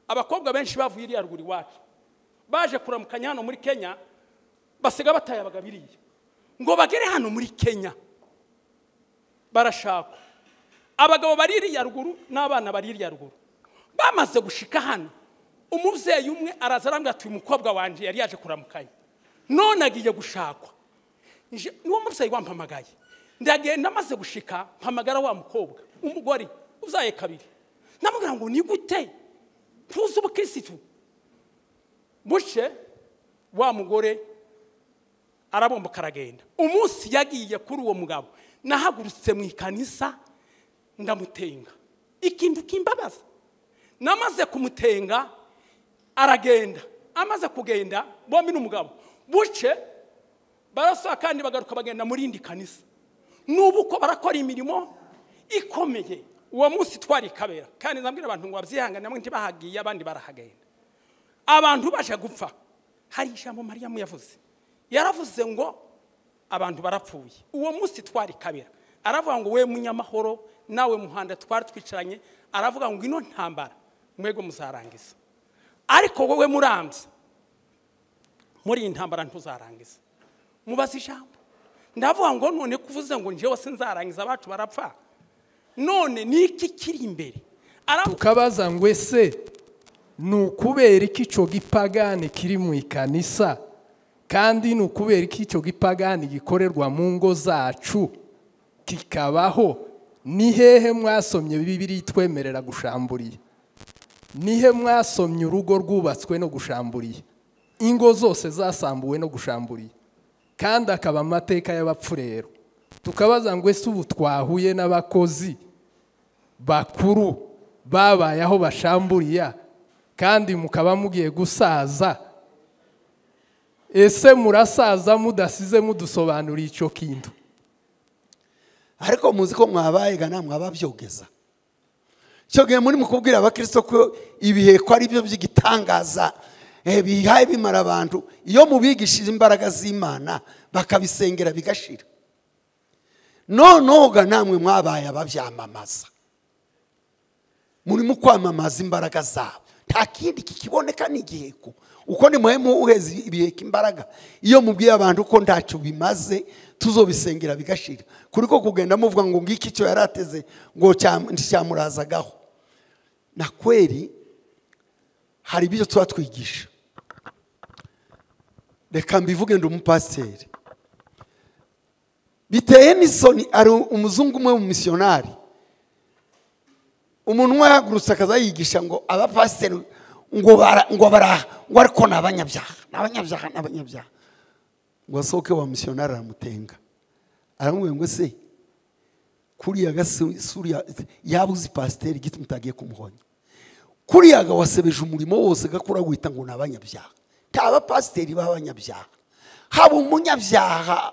abakobwa benshi bavuye iri yaruguru iwacu baje kuramukanya hano muri Kenya basiga bataye abagabiriye ngo bagere hano muri Kenya barashaka abagabo bari iri yaruguru n'abana bari iri yaruguru bamaze gushika hano umuvyeyi umwe arazarambwa ati umukobwa wanje yari yaje kuramukanya none agiye gushakwa niwo muvyeyi wampamagaye ndagenda maze gushika mpamagara wa mukobwa umugore uzaye kabiri namubwira ngo ni gute tuzi ubukristo bushe wa mugore arabomba karagenda umunsi yagiye kuri uwo mugabo nahagurutse mu ikanisa ndamutenga ikintu kimbabaza namaze kumutenga aragenda amaze kugenda bombi n'umugabo buce barasa kandi bagaruka bagenda muri indi kanisa nubuko barakora imirimo ikomeye uwo munsi twari kabera kandi nzambwira abantu ngo babyihangane namwe ntibahagiye abandi barahagenda abantu baje gupfa hari ijambo Mariyamu yavuze yaravuze ngo abantu barapfuye uwo munsi twari kabera aravuga ngo we munyamahoro nawe muhanda twari twicaranye aravuga ngo ino ntambara mwego muzarangiza ariko wowe murambye muri intambara ntuzarangiza mubaza ijambo ndavuga ngo none kuvuze ngo njewe sinzarangiza abacu barapfa none niki kiri imbere tukabaza ngo ese nukubera iki ico gipagani kiri mu ikanisa kandi nukubera iki ico gipagani gikorerwa mu ngo zacu kikabaho ni hehe mwasomye Bibiliya itwemerera gushamburiye nihe mwasomye urugo rwubatswe no gushamburiye ingo zose zasambuwe no gushamburiye kandi akaba amateka y'abapfurero tukabaza ngo ese ubu twahuye n'abakozi bakuru babaye aho bashamburiya kandi mukaba mugiye gusaza ese murasaza mudasize mudusobanuriye ico kintu ariko muzi ko mwabaye ga namwe abavyogeza cyo gihe muri mukubwira abakristo ko ibihe ko ari byo by'igitangaza bihaye bimara abantu iyo mubigishije imbaraga z'Imana bakabisengera bigashira noga namwe mwabaye abavyamamaza muri mu kwamamaza imbaraga zabo nta kindi kikiboneka n'igiheko uko ni muhemu uheze ibiheka imbaraga iyo mubwiye abantu ko ntacyo bimaze tuzobisengera bigashira kuri ko kugenda muvuga ngo ngiki cyo yarateze ngo cyamurazaagaho na kweri hari ibyo tuba twigisha reka mbivuge ndi umupasiteri biteye n'isoni ari umuzungu umwe mu missionari umuntu wahagurutse akaza yigisha ngo abapasiteri ngo ariko n'abanyabyaha ngo asohoke wa missionari aramutenga aramubwira ngo se kuriya gasuriya yabuze pasiteri giti mutagiye kumuhonya kuriya wasebeje umurimo wose gakura guhita ngo n'abanyabyaha taba pasiteri b'abanyabyaha haba umunyabyaha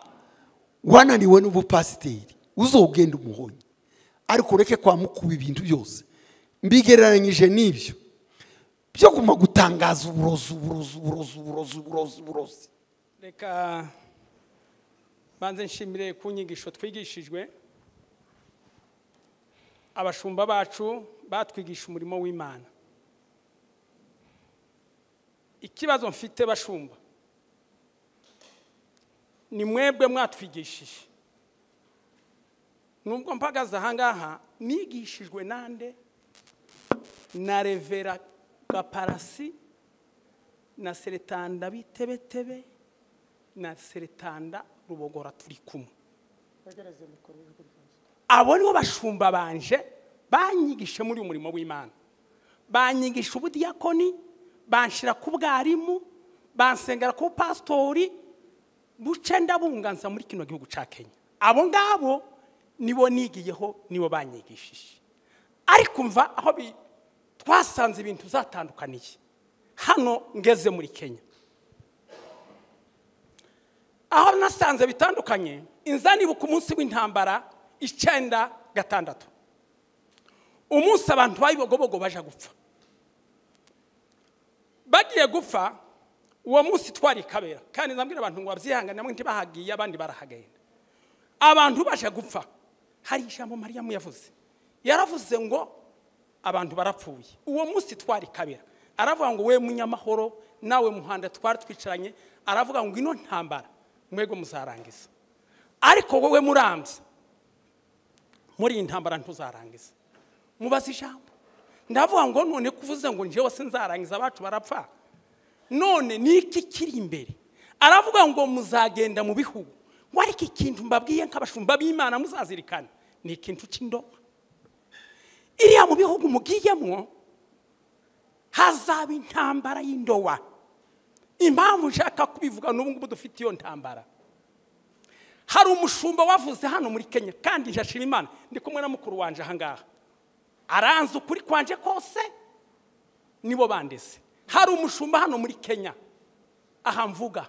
wananiwe n'ubupasiteri uzogenda umuhonya ariko ureke kwa mukuba ibintu byose mbigereranyije n'ibyo byo guma gutangaza uburozi reka banze nshimire ku nyigisho twigishijwe abashumba bacu batwigisha umurimo w'Imana ikibazo mfite bashumba ni mwebwe mwatwigishije nubwo mpagaze ahangaha nigishijwe nande na Revera Gaparasi na Seretanda Bitebetebe na Seretanda Rubogora turi kumwe abo nibo bashumba banje banyigishe muri umurimo w'Imana banyigisha ubudiyakoni banshira ku bwarimu bansengera ku pastori buce ndabunganza muri kino gihugu ca Kenya abo ngabo nibo nigiyeho nibo banyigishije ariko mva aho twasanze ibintu zatandukaniye hano ngeze muri Kenya aho nasanze bitandukanye inzani buku munsi w'intambara 9/6 umunsi abantu bayibogobogo baje gupfa bagiye gupfa uwo munsi twari kabera kandi nzambwira abantu ngo babyihangane namwe ntibahagiye abandi barahagenda abantu baje gupfa hari ijambo Mariyamu yavuze yaravuze ngo abantu barapfuye uwo munsi twari kabera aravuga ngo we munyamahoro nawe muhanda twari twicaranye, aravuga ngo ino ntambara mwego muzarangiza, ariko wowe murambye muri iyi ntambara ntuzarangiza. Mubaza ijambo, ndavuga ngo none kuvuze ngo njyewe sinzarangiza abacu barapfa, none niki kiri imbere? Aravuga ngo muzagenda mu bihugu, ngo ariko ikintu mbabwiye nk'abashumba b'Imana muzazirikana ni ikintu cy'indoha. Iriya mu bihugu mugiyemo hazaba intambara y'indoha. Impamvu nshaka kubivuga n'ubu ngubu dufite iyo ntambara, hari umushumba wavuze hano muri Kenya, kandi njashira Imana ndi kumwe na mukuru wanje ahangaha, aranze ukuri kwanje kose, nibo bandese. Hari umushumba hano muri Kenya aha mvuga,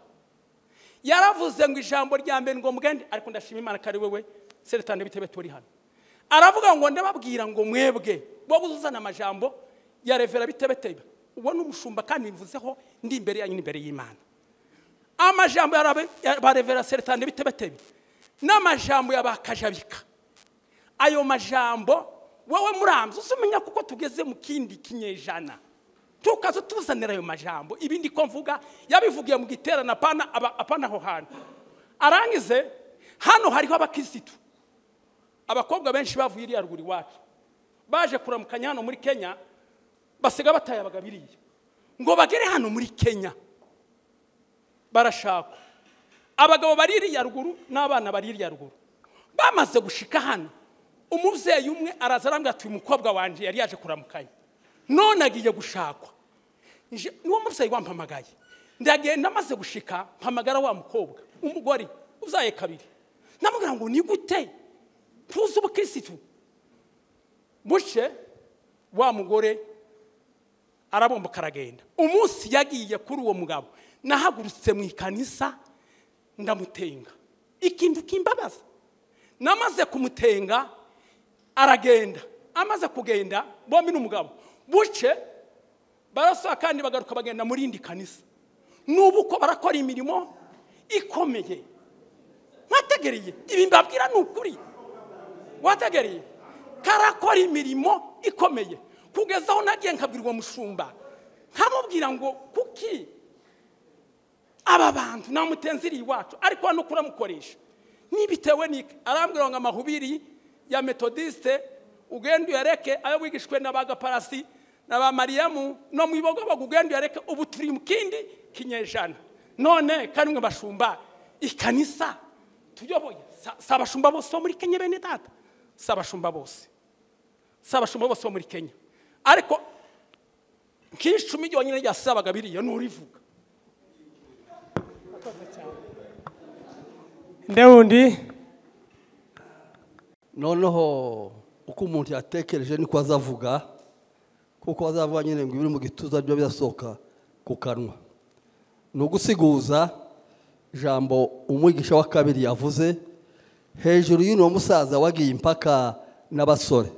yaravuze ngo ijambo rya mbere ngo mugende, ariko ndashima Imana kari wewe Seretande Bitebe turi hano. Aravuga ngo ndababwira ngo mwebwe bo buzuzana amajambo ya Revera Bitebe, ubona umushumba kandi mvuzeho ndi imbere yanyu n'imbere y'Imana. Amajambo ya Revera Seretande Bitebe n'amajambo y'abakajabika, ayo majambo wowe murambye uzumenya kuko tugeze mu kindi kinyejana, tukazo tuzanira ayo majambo. Ibindi ko mvuga yabivugiye mu giterana apana aho hantu. Arangize hano hariho abakirisitu, abakobwa benshi bavuye iriya ruguru iwacu baje kuramukanya hano muri Kenya, basiga bataye abagabiriye ngo bagere hano muri Kenya. Barashaka abagabo bari iriya ruguru n'abana bari iriya ruguru. Bamaze gushika hano, umuvyeyi umwe araza arambwira ati umukobwa wanje yari yaje kuramukanya, none agiye gushakwa. Niwo muvyeyi wampamagaye, ndagenda maze gushika mpamagara wa mukobwa, umugore uzaye kabiri. Namubwira ngo ni gute tuzi ubukirisitu? Buce wa mugore arabomba karagenda. Umunsi yagiye kuri uwo mugabo, nahagurutse mu ikanisa ndamutenga. Ikintu kimbabaza, namaze kumutenga aragenda. Amaze kugenda bombi n'umugabo, buce barasaba kandi bagaruka bagenda muri indi kanisa. Nubu ko barakora imirimo ikomeye. Mwategereye ibi mbabwira n'ukuri, wategereye karakora imirimo ikomeye, kugeza aho nagiye nkabwirwa mushumba nkamubwira ngo kuki aba bantu namutenziriye iwacu ariko hano kuramukoresha nibitewe niki. Arambwira ngo amahubiri ya Methodiste ugenda uyareke, ayo wigishwe n'abagaparasi n'aba Mariamu no mu ibogo bagugenda uyareke. Ubu turi mu kindi kinyejana, none kanimwe bashumba ikanisa tuyoboye sabashumba bose muri Kenya. Bene data, sabashumba bose muri Kenya, ariko nk'icumi yonyine ryasabaga biriya n'urivuga. Ndewundi noneho uko umuntu yatekereje niko azavuga, kuko azavuga nyine ngo ibiri mu gituza byo byasohoka ku kanwa. No gusiguza jambo umwigisha wa kabiri yavuze hejuru y'uno musaza wagiye impaka n'abasore.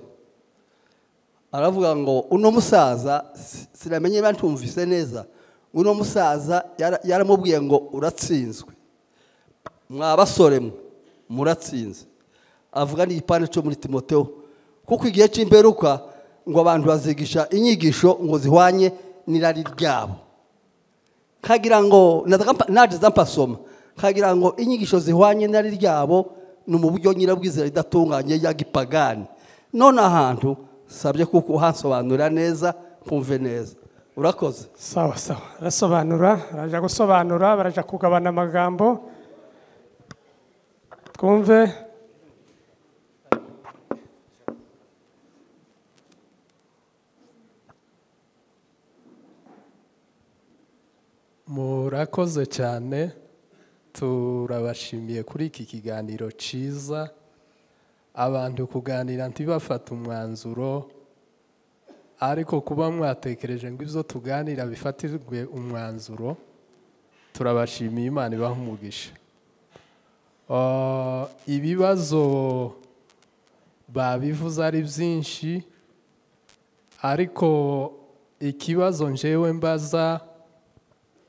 Aravuga ngo uno musaza sinamenye bantumvise neza, uno musaza yaramubwiye ngo uratsinzwe, mwa basore muratsinze. Avuga ni ipane cyo muri Timotheo, kuko igihe cy'imperuka ngo abantu bazigisha inyigisho ngo zihwanye n'irari ryabo. Kagira ngo naje zampasoma, kagira ngo inyigisho zihwanye n'irari ryabo no mu buryo nyirabwizera idatunganye ya gipagani. None ahantu sabye kuko hansobanura neza kumve neza. Urakoze. sawa arasobanura, araja gusobanura, baraja kugabana amagambo twumve. Murakoze cyane, turabashimiye kuri iki kiganiro ciza. Abantu kuganira ntibafata umwanzuro, ariko kuba mwatekereje ngo ibyo tuganira bifatirwe umwanzuro, turabashimiye. Imana ibahe umugisha. Ibibazo babivuze ari byinshi, ariko ikibazo njewe mbaza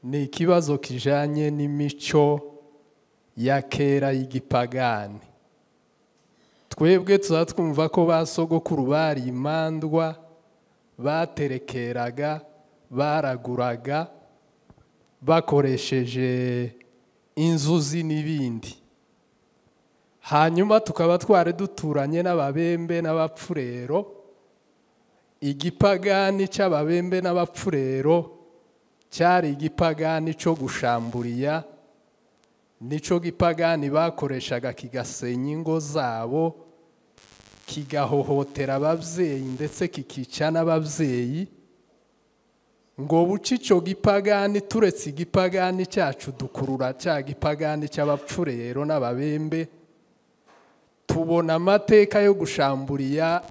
ni ikibazo kijanye n'imico ya kera y'igipagani. Twebwe tuzatwumva ko basogokuru bari imandwa, baterekeraga, baraguraga bakoresheje inzuzi n'ibindi. Hanyuma tukaba twari duturanye n'ababembe n'abapfurero. Igipagani cy'ababembe n'abapfurero cyari igipagani cyo gushamburiya, nico gipagani bakoreshaga kigasenya ingo zabo, kigahohotera ababyeyi ndetse kikica n'ababyeyi. Ngo buci ico gipagani turetse igipagani cyacu dukurura cya gipagani cy'abapfurero n'ababembe, tubona amateka yo gushamburiya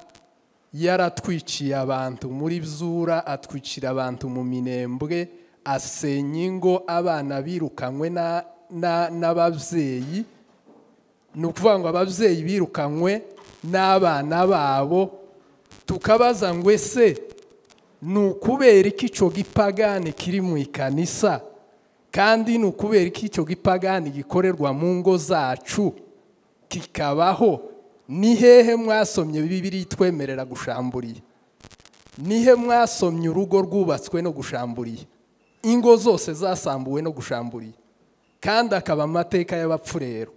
yaratwiciye abantu muri Byura, atwicira abantu mu Minembwe, asenya ingo, abana birukanywe n'ababyeyi. Ni ukuvuga ngo ababyeyi birukanywe n'abana babo. Tukabaza ngo ese ni ukubera iki icyo gipagani kiri mu ikanisa, kandi ni ukubera iki icyo gipagani gikorerwa mu ngo zacu kikabaho? Ni hehe mwasomye Bibiliya itwemerera gushamburiya? Ni he mwasomye urugo rwubatswe no gushamburiya? Ingo zose zasambuwe no gushamburiya, kandi akaba amateka y'abapfurero.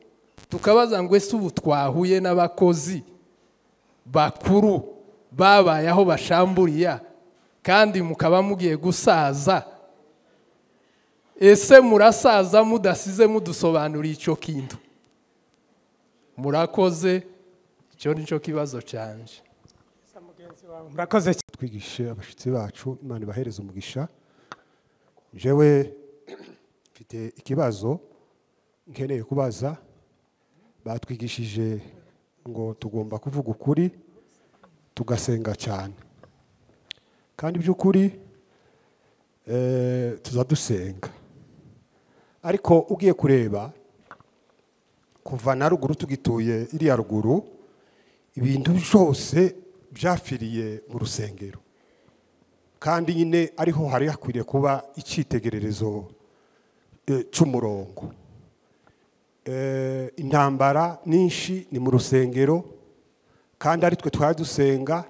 Tukabaza ngo ese ubu twahuye n'abakozi bakuru babaye aho bashamburiya, kandi mukaba mugiye gusaza. Ese murasaza mudasize mudusobanuriye icyo kintu? Murakoze. Icyo ni cyo kibazo cyanje. Murakoze. Twigishe abashitsi bacu, Imana ibahereze umugisha. Jewe mfite ikibazo nkeneye kubaza. Batwigishije ngo tugomba kuvuga ukuri, tugasenga cyane, kandi by'ukuri tuzadusenga. Ariko ugiye kureba kuva na ruguru tugituye iriya ruguru, ibintu byose byafiriye mu rusengero, kandi nyine ariho hari hakwiriye kuba icyitegererezo cy'umurongo. Intambara nyinshi ni mu rusengero, kandi ari twe twari dusenga.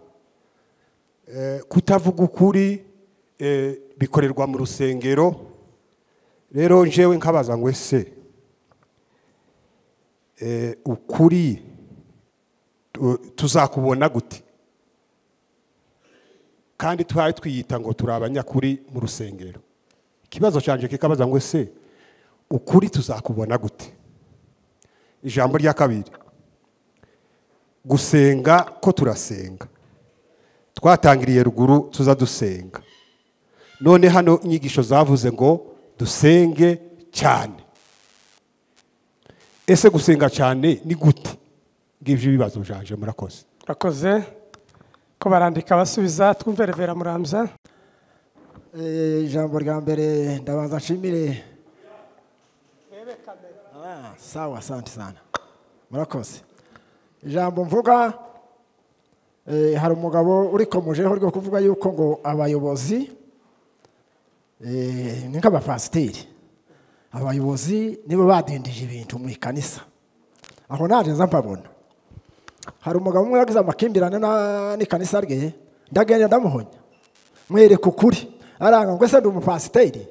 Kutavuga ukuri bikorerwa mu rusengero. Rero njewe nkabaza ngo ese ukuri tuzakubona gute? Kandi twari twiyita ngo turi abanyakuri mu rusengero. Ikibazo cyanje kikabaza ngo ese ukuri tuzakubona gute? Ijambo rya kabiri, gusenga ko turasenga, twatangiriye ruguru tuzadusenga. None hano inyigisho zavuze ngo dusenge cyane. Ese gusenga cyane ni gute? Ngivyo ibibazo byanje. Murakoze. Murakoze. Ko barandika basubiza, twumve Revera Muramza. Ijambo rya mbere ndabanza nshimire. Sawa, asante sana. Murakoze. Ijambo mvuga, hari umugabo uri komojeho ryo kuvuga yuko ngo abayobozi ni nk'abapasiteri. Abayobozi nibo badindije ibintu mu ikanisa. Aho naje mpabona. Hari umugabo umwe yagize amakimbirane n'ikanisa rye, ndagenda ndamuhonya. Mwereka ukuri. Aranga ngo ese ndi umupasiteri.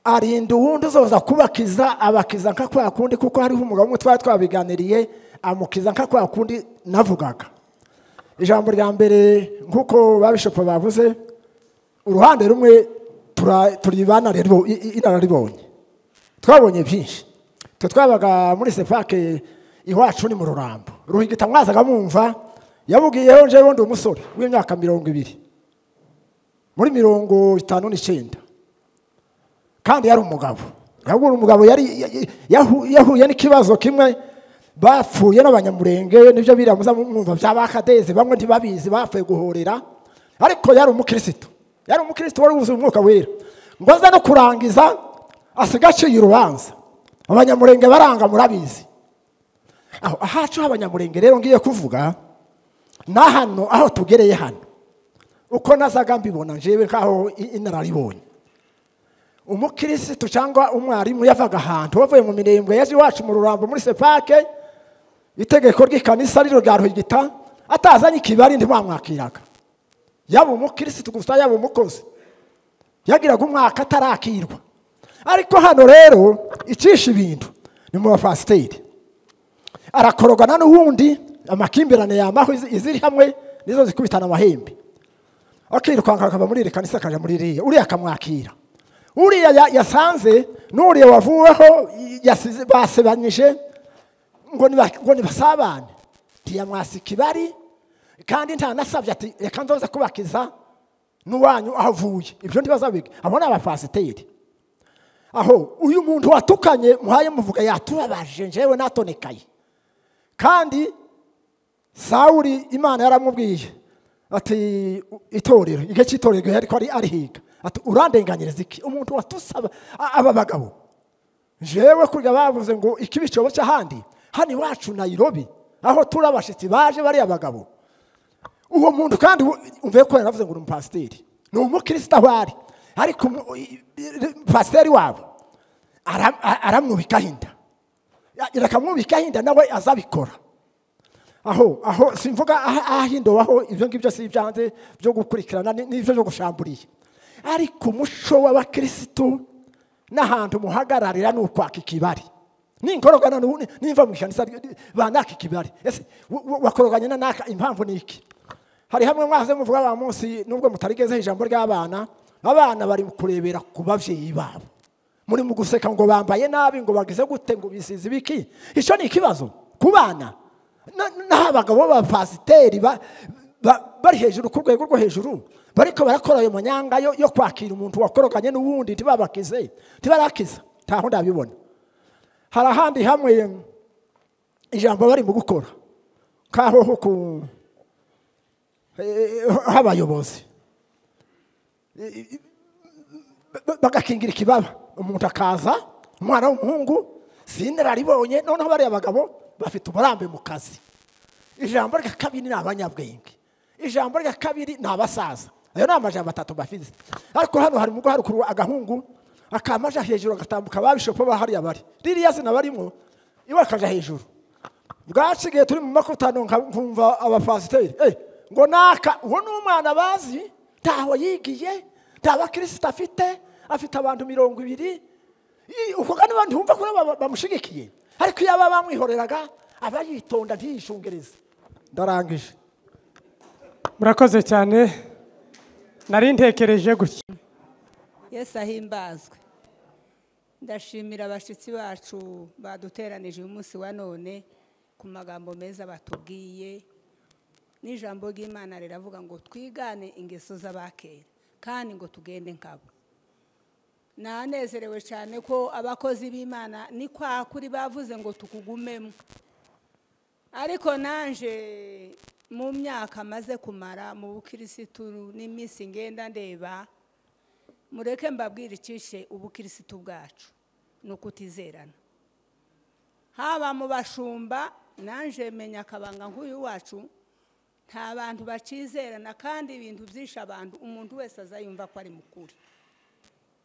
Arinda uwundi uzoza kubakiza, abakiza nka kwa kundi, kuko hariho umugabo umwe twari twabiganiriye amukiza nka kwa kundi navugaga. Ijambo rya mbere nkuko babishopa bavuze, uruhande rumwe turibana rero inararibonye. Twabonye byinshi. Twabaga muri sepake iwacu ni mu Rurambo. Ruhigita mwazaga mumva yabugiyeho njewe ndi umusore w'imyaka 20 muri 59. Kandi yari umugabo. Yagura umugabo yahuye n'ikibazo kimwe, bapfuye n'abanyamurenge, nibyo biramuza mwumva by'abakadeze, bamwe ntibabizi bapfuye guhorera. Ariko yari umukristo. Yari umukristo wari wuzuye umwuka wera. Ngo aza no kurangiza asigaciye urubanza. Abanyamurenge baranga murabizi. Aho ahacu abanyamurenge rero ngiye kuvuga na hano aho tugereye hano. Uko nazaga mbibona njewe kaho inararibonye. Umukristo cyangwa umwarimu yavaga ahantu wavuye mu Minembwe yaje iwacu mu Rurambo muri sepake, itegeko ry'ikanisa riro rya Ruhigita, atazanye ikibari ndimwamwakiraga. yaba umukirisitu gusa yaba umukozi yagiraga umwaka atarakirwa. Ariko hano rero icisha ibintu ni mu bapasiteri, arakorogana n'uwundi, amakimbirane yamaho iziri hamwe nizo zikubitana amahembe, akirukanka akava muri iri kanisa akaja muri iriya, uriya akamwakira, uriya yasanze n'uriya wavuweho basebanyije ngo nibasabane, ntiyamwasa ikibari kandi ntanasabye ati reka nzoza kubakiza n'uwanyu aho avuye. Ibyo ntibazabiga, abo ni abapasiteri. Aho uyu muntu watukanye muhaye muvuga yatubabaje njyewe natonekaye, kandi Sawuli Imana yaramubwiye ati itorero, igihe cy'itorero ariko arihiga ati urandenganyiriza iki umuntu watusaba aba bagabo? Jewe kurya bavuze ngo ikibicobo cy'ahandi hani wacu Nairobi aho turabashitsi baje bari abagabo. Uwo muntu kandi umve ko yaravuze ngo umupasiteri ni umukristo ahari, ariko pasiteri wabo aramwubika hinda, irakamwubika hinda nawe azabikora. Aho simvuga ahindowaho ibyo ngibyo si byanze byo gukurikirana n'ibyo byo gushamburiye, ariko umuco w'abakristo n'ahantu muhagararira n'ukwaka ikibari n'inkorogana n'imva mu ishanisa banaka ikibari. Ese wakoroganye na naka impamvu niki? Hari hamwe mwaze muvuga ba munsi nubwo mutarigeze ijambo ry'abana, abana bari kurebera ku bavyeyi babo, muri mu guseka ngo bambaye nabi, ngo bagize gute, ngo bisize ibiki. Ico ni ikibazo ku bana n'abagabo b'abapasiteri bari hejuru ku rwego rwo hejuru, bariko barakora ayo manyanga yo kwakira umuntu wakoroganye n'uwundi ntibabakize, ntibarakiza. Ntaho ndabibona. Hari ahandi hamwe ijambo bari mu gukora kaho ku abayobozi bagakingira ikibaba, umuntu akaza umwana w'umuhungu sinararibonye, noneho bari abagabo bafite uburambe mu kazi. Ijambo rya kabiri ni abanyabwenge, ijambo rya kabiri ni abasaza. Ayo ni amajambo atatu bafize. Ariko hano hari mugo harukuru agahungu akamaja hejuru agatambuka babishopo bahari abari ririya zina barimo iwe akaja hejuru. Bwacigiye turi mu makutano nkumva abapasiteri ngo naka uwo n'umwana bazi taho yigiye, tabakristo afite abantu 200 uko kandi abantu humva ko bamushigikiye, ariko yaba bamwihoreraga abayitonda ntiyishungereze. Ndarangije. Murakoze cyane, nari ntekereje gutya. Yesu ahimbazwe. Ndashimira abashitsi bacu baduteranije umunsi wa none ku magambo meza batubwiye. N'ijambo ry'Imana riravuga ngo twigane ingeso z'abakera kandi ngo tugende nkabo. Nanezerewe cyane ko abakozi b'Imana ni kwa kuri bavuze ngo tukugumemo. Ariko nanje mu myaka maze kumara mu bukirisitu n'iminsi ngenda ndeba, mureke mbabwire icishe ubukirisitu bwacu no kutizerana. Haba mu bashumba nanje menya akabanga nk'uyu wacu, nta bantu bacizerana kandi ibintu byinshi abantu umuntu wese azayumva ko ari mukuri.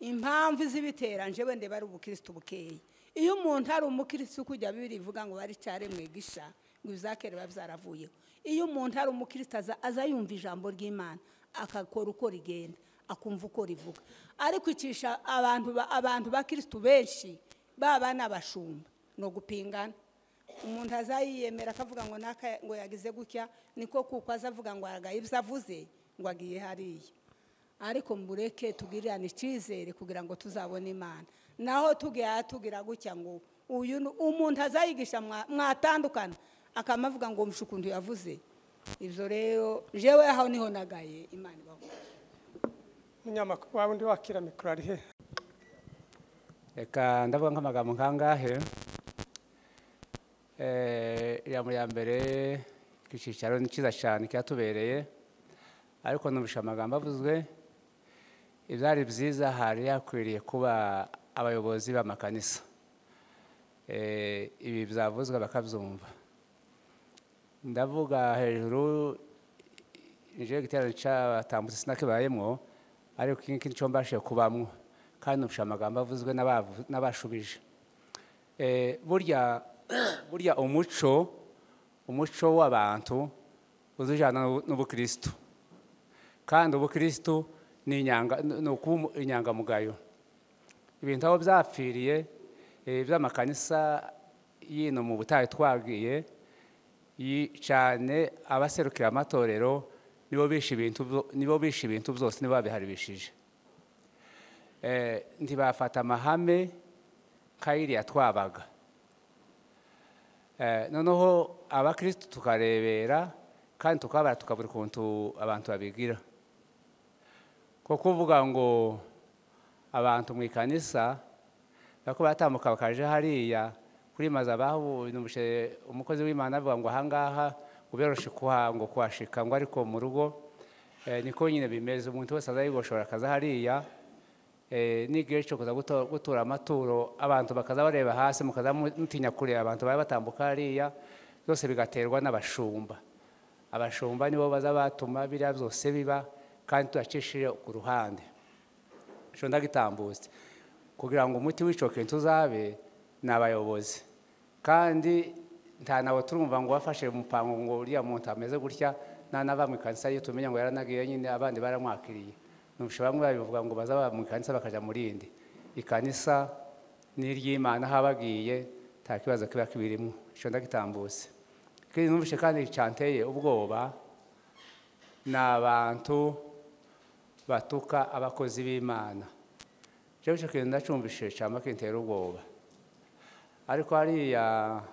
Impamvu zibitera nje wende bari ubukristo bukeye. Iyo umuntu ari umukristo kujya bibiri ivuga ngo bari cyare mwegisha ngo bizakere babyaravuye. Iyo umuntu ari umukristo azayumva ijambo ry'Imana akakora uko rigenda, akumva uko rivuga. Ariko icisha abantu bakristo benshi baba n'abashumba no gupingana. Umuntu azayiyemera akavuga ngo naka ngo yagize gutya, niko kuko azavuga ngo aragaye ibyo avuze ngo agiye hariya. Ariko mbureke tugirirane icizere kugira ngo tuzabone Imana. Naho tugira gutya ngo uyu umuntu azayigisha mwatandukana akamavuga ngo mshukundu yavuze. Ibyo rero jewe aho niho nagaye Imana ibaho. Munyamakuru wawe ndi wakira mikoro ari he? Reka ndavuga nk'amagambo nkangahe. Ya mbere kicicaro ni cyiza cyane cyatubereye, ariko numvisha amagambo avuzwe. Ibyari byiza hari yakwiriye kuba abayobozi b'amakanisa, ibi byavuzwe bakabyumva. Ndavuga hejuru nije giterane cy'abatambutse sinakibayemo, ariko iki cyo mbashe kubamwo kandi numvisha amagambo avuzwe n'abashubije. Burya umuco w'abantu uzujana n'ubukristo, kandi ubukristo ni ukuba inyangamugayo. Ibintu aho byapfiriye by'amakanisa yino mu butayu twagiye cyane, abaserukira amatorero nibo bishe ibintu byose, nibo babiharibishije. Ntibafata amahame nk'ayiriya twabaga. Noneho abakristo tukarebera kandi tukabara tukabura ukuntu abantu babigira. Ko kuvuga ngo abantu mu ikanisa bako batambuka bakaje hariya kuri mazabaho numvishe umukozi w'Imana avuga ngo ahangaha uberoshe kuhashika ngo ariko mu rugo niko nyine bimeze. Umuntu wese azayigoshora akaza hariya n'igihe cyo kuza gutura amaturo, abantu bakaza bareba hasi, mukaza mutinya kureba abantu bari batambuka hariya. Byose bigaterwa n'abashumba. Abashumba nibo baza batuma biriya byose biba, kandi tuyacishije ku ruhande. Cyo ndagitambutse kugira ngo umuti w'ico kintu uzabe n'abayobozi, kandi nta nawe turumva ngo wafashe umupango ngo uriya muntu ameze gutya nava mu ikanisa yo tumenya ngo yaranagiye nyine abandi baramwakiriye. Nubusha bamwe babivuga ngo bazaba mu ikanisa bakaja muri indi ikanisa n'iry'Imana habagiye nta kibazo kiba kibirimo. Cyo ndagitambutse kandi nubushe kandi cyanteye ubwoba n'abantu batuka abakozi b'Imana. Cyo kintu ndacumbishe cyama kintera ubwoba. Ariko hariya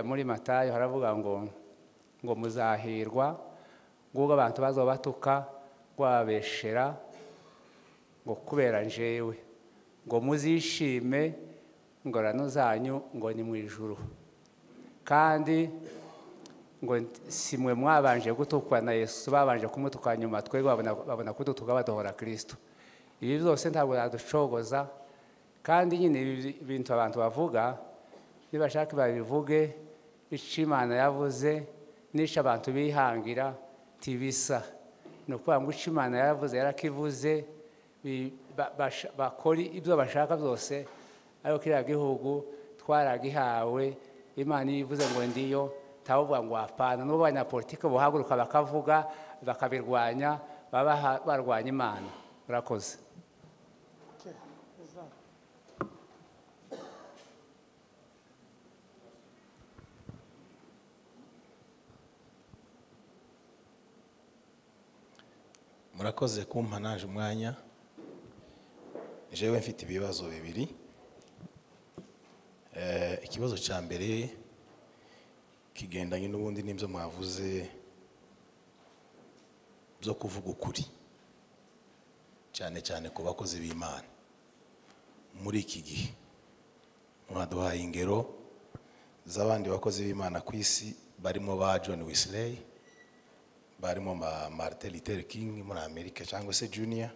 muri Matayo haravuga ngo muzahirwa ngo abantu bazobatuka ngo babeshera ngo kubera njewe, ngo muzishime ingorano zanyu ngo ni mu ijuru, kandi ngo simwe mwabanje gutukwa na Yesu, babanje kumutuka nyuma twebwe babona kudutuka badohora Kristo. Ibi byose ntabwo yaducogoza, kandi nyine ibintu abantu bavuga nibashaka babivuge icyo Imana yavuze n'icyo abantu bihangira tibisa. Ni ukuvuga ngo icyo Imana yavuze yarakivuze, bakora ibyo bashaka byose. Ariko kiriya gihugu twaragihawe, Imana ivuze ngo ndiyo, tavuga ngo apana. N'ubu abanyapolitike buhaguruka bakavuga bakabirwanya, baba barwanya Imana. Murakoze. Murakoze kumpa naje umwanya. Jewe mfite ibibazo bibiri. Ikibazo cya mbere kigendanye n'ubundi n'ibyo mwavuze byo kuvuga ukuri, cyane cyane ku bakozi b'Imana muri iki gihe. Mwaduhaye ingero z'abandi bakozi b'Imana ku isi, barimo ba John Wesley, barimo Martin Luther King muri Amerika cyangwa se Junior,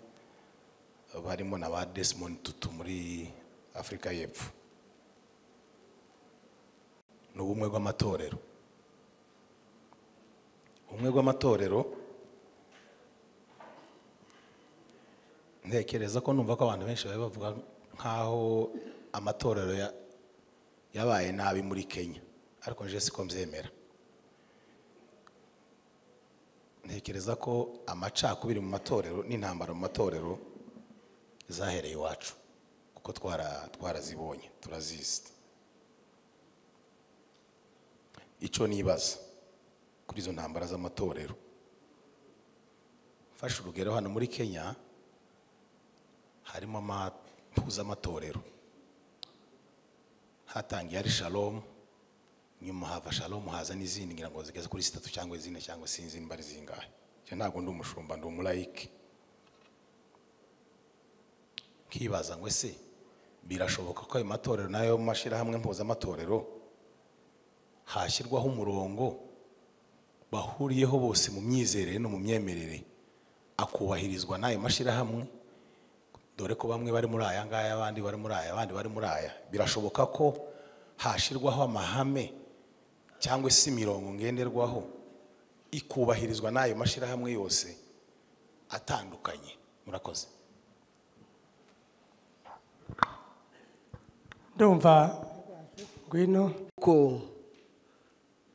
barimo na ba Desmond Tutu muri Afrika y'Epfo. N'ubumwe bw'amatorero. Ubumwe bw'amatorero ntekereza ko numva ko abantu benshi bavuga nkaho amatorero yabaye nabi muri Kenya, ariko nje siko mbyemera. Ntekereza ko amacakubiri mu matorero n'intambara mu matorero zahereye iwacu, kuko twarazibonye turazizi. Icyo nibaza kuri izo ntambara z'amatorero, fashe urugero hano muri Kenya harimo amatorero. Hatangiye ari Shalom, nyuma hava Shalom haza n'izindi ngira ngo zigeze kuri 3 cyangwa 4 cyangwa sinzi niba ari zingahe. Cyo ntabwo ndi umushumba, ndi umulayike. Kibaza ngo ese birashoboka ko ayo matorero nayo mashira hamwe mpuzamatorero hashyirwaho umurongo bahuriyeho bose mu myizerere no mu myemerere, akubahirizwa n'ayo mashirahamwe? Dore ko bamwe bari muri aya ngaya, abandi bari muri aya, abandi bari muri aya. Birashoboka ko hashirwaho amahame cyangwa se imirongo ngenderwaho ikubahirizwa n'ayo mashirahamwe yose atandukanye? Murakoze. Ndumva ngwino ko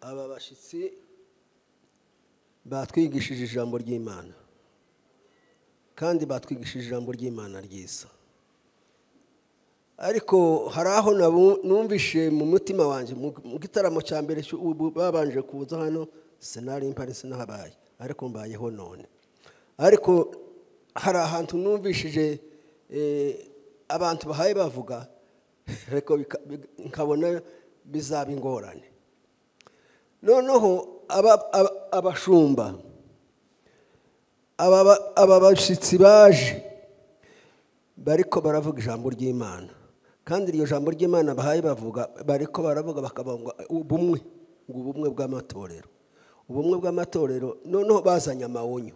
aba bashitsi batwigishije ijambo ry'Imana kandi batwigishije ijambo ry'Imana ryiza, ariko hari aho numvishe mu mutima wanjye mu gitaramo cya mbere babanje kuza hano, sinari mpari sinahabaye, ariko mbayeho none. Ariko hari ahantu numvishije abantu bahaye bavuga, ariko nkabona bizaba ingorane. Noneho abashumba aba bashyitsi baje bariko baravuga ijambo ry'Imana, kandi iryo jambo ry'Imana bahaye bavuga bariko baravuga bakavuga ubumwe bw'amatorero, ubumwe bw'amatorero. Noneho bazanye amawonyo,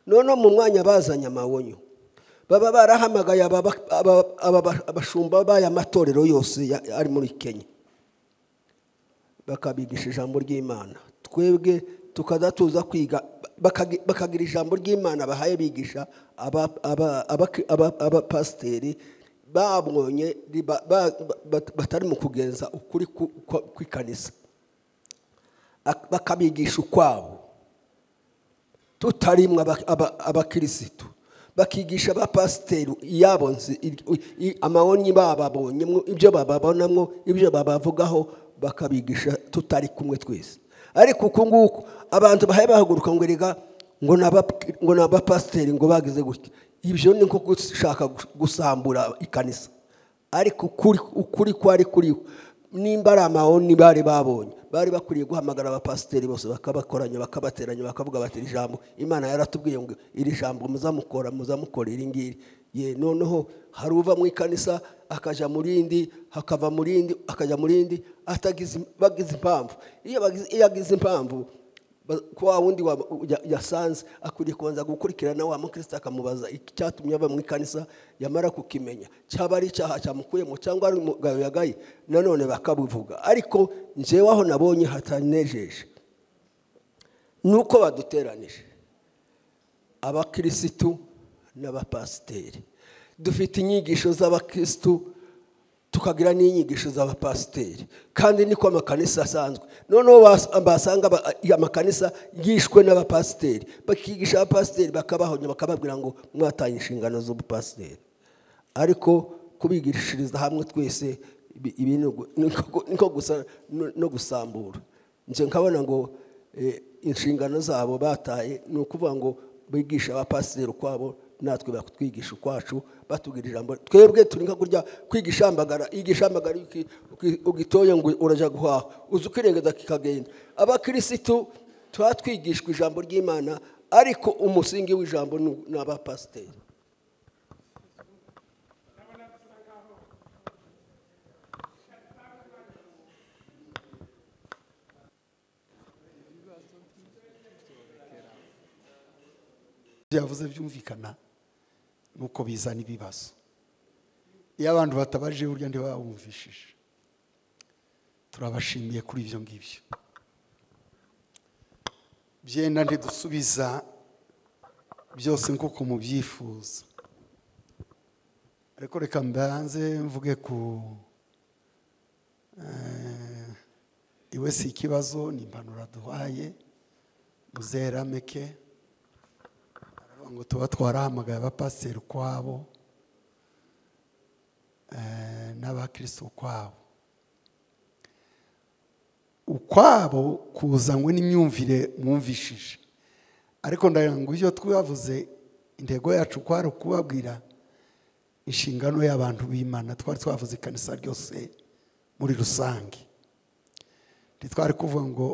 noneho mu mwanya bazanye amawonyo baba barahamagaye abashumba b'aya matorero yose ari muri Kenya, bakabigisha ijambo ry'Imana. Twebwe tukaza tuza kwiga, bakagira ijambo ry'Imana bahaye bigisha abapasiteri babonye batari mu kugenza ukuri kw'ikanisa, bakabigisha ukwabo tutarimwe abakirisitu, bakigisha abapasiteri yabo nzi amawonyi bababonyemo, ibyo bababonamo, ibyo babavugaho, bakabigisha tutari kumwe twese. Ariko uku nguku abantu bahaye bahaguruka ngo rega ngo n'abapasiteri ngo bagize gutya, ibyo ni nko gushaka gusambura ikanisa. Ariko ukuri kwari kuriho, nimba ari amawoni bari babonye, bari bakwiriye guhamagara abapasiteri bose bakabakoranya, bakabateranya, bakavuga bati iri jambo Imana yaratubwiye ngo iri jambo muzamukora iri ngiri. Noneho hari uva mu ikanisa akaja mu rindi, hakava mu rindi akaja mu rindi, bagize impamvu. Iyo yagize impamvu, kwa wundi yasanze akwiriye kubanza gukurikirana wa mukristo akamubaza icyatumye ava mu ikanisa, yamara kukimenya cyaba ari icyaha cyamukuyemo cyangwa ari umugayo yagaye, nanone bakabivuga. Ariko njyewe aho nabonye hatanejeje nuko baduteranije abakirisitu n'abapasiteri. Dufite inyigisho z'abakirisitu tukagira n'inyigisho z'abapasiteri, kandi niko amakanisa asanzwe. Noneho basanga amakanisa yishwe n'abapasiteri, bakigisha abapasiteri bakabahonya, bakababwira ngo mwatanye inshingano z'ubupasiteri. Ariko kubigishiriza hamwe twese ibintu niko gusa no gusambura. Nje nkabona ngo inshingano zabo bataye, ni ukuvuga ngo bigisha abapasiteri ukwabo, natwe bakutwigisha ukwacu, batubwira ijambo. Twebwe turi nka kurya kwigisha ambagara, igisha ambagara ugitoye ngo uraja guhaha, uzukirengeza kikagenda. Abakirisitu twatwigishwa ijambo ry'Imana, ariko umusingi w'ijambo n'abapasiteri. Yavuze byumvikana nuko bizana ibibazo. Iyo abantu batabaje burya ntibawumvishije. Turabashimiye kuri ibyo ngibyo. Byenda ntidusubiza byose nk'uko mubyifuza, ariko reka mbanze mvuge ku iwe si ikibazo, ni impanuro duhaye muzerameke ngo tuba twarahamagaye abapasiteri ukwabo n'abakristo ukwabo kuzanywe n'imyumvire mwumvishije. Ariko ndagira ngo ibyo twavuze, intego yacu kwari kubabwira inshingano y'abantu b'Imana. Twari twavuze ikanisa ryose muri rusange, ntitwari kuvuga ngo